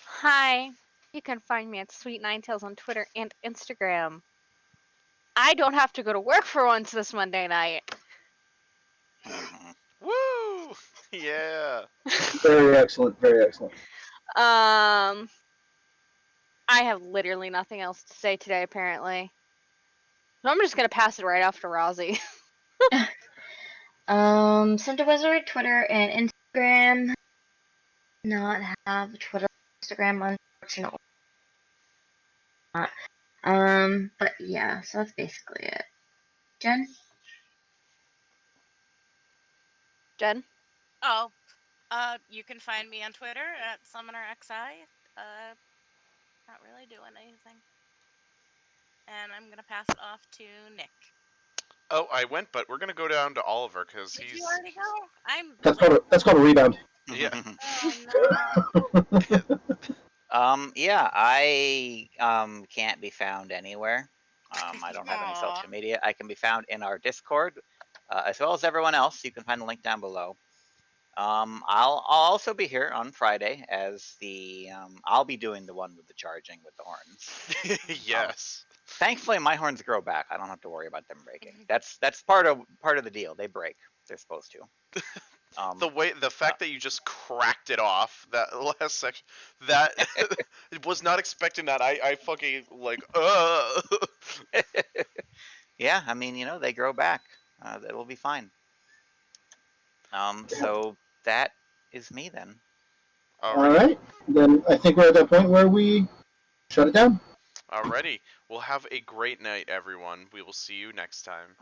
Hi. You can find me at Sweet Ninetails on Twitter and Instagram. I don't have to go to work for once this Monday night. Mhm. Woo! Yeah. Very excellent. Very excellent. I have literally nothing else to say today, apparently. So I'm just gonna pass it right off to Rozzy. Center Wizard, Twitter and Instagram. Not have Twitter, Instagram, unfortunately. But yeah, so that's basically it. Jen? Jen? Oh, you can find me on Twitter at SummonerXI. Not really doing anything. And I'm gonna pass it off to Nick. Oh, I went, but we're gonna go down to Oliver because Did he's. you already go? I'm. That's called a rebound. Yeah. Oh no. Yeah, I can't be found anywhere. I don't have any Aw. social media. I can be found in our Discord, as well as everyone else. You can find the link down below. I'll also be here on Friday as the I'll be doing the one with the charging with the horns. Yes. Thankfully, my horns grow back. I don't have to worry about them breaking. That's part of the deal. They break. They're supposed to. The fact that you just cracked it off that last section, that was not expecting that. I fucking like. Yeah, I mean, they grow back. It'll be fine. So that is me then. All Alrighty. right. Then I think we're at that point where we shut it down. Alrighty. Well, have a great night, everyone. We will see you next time.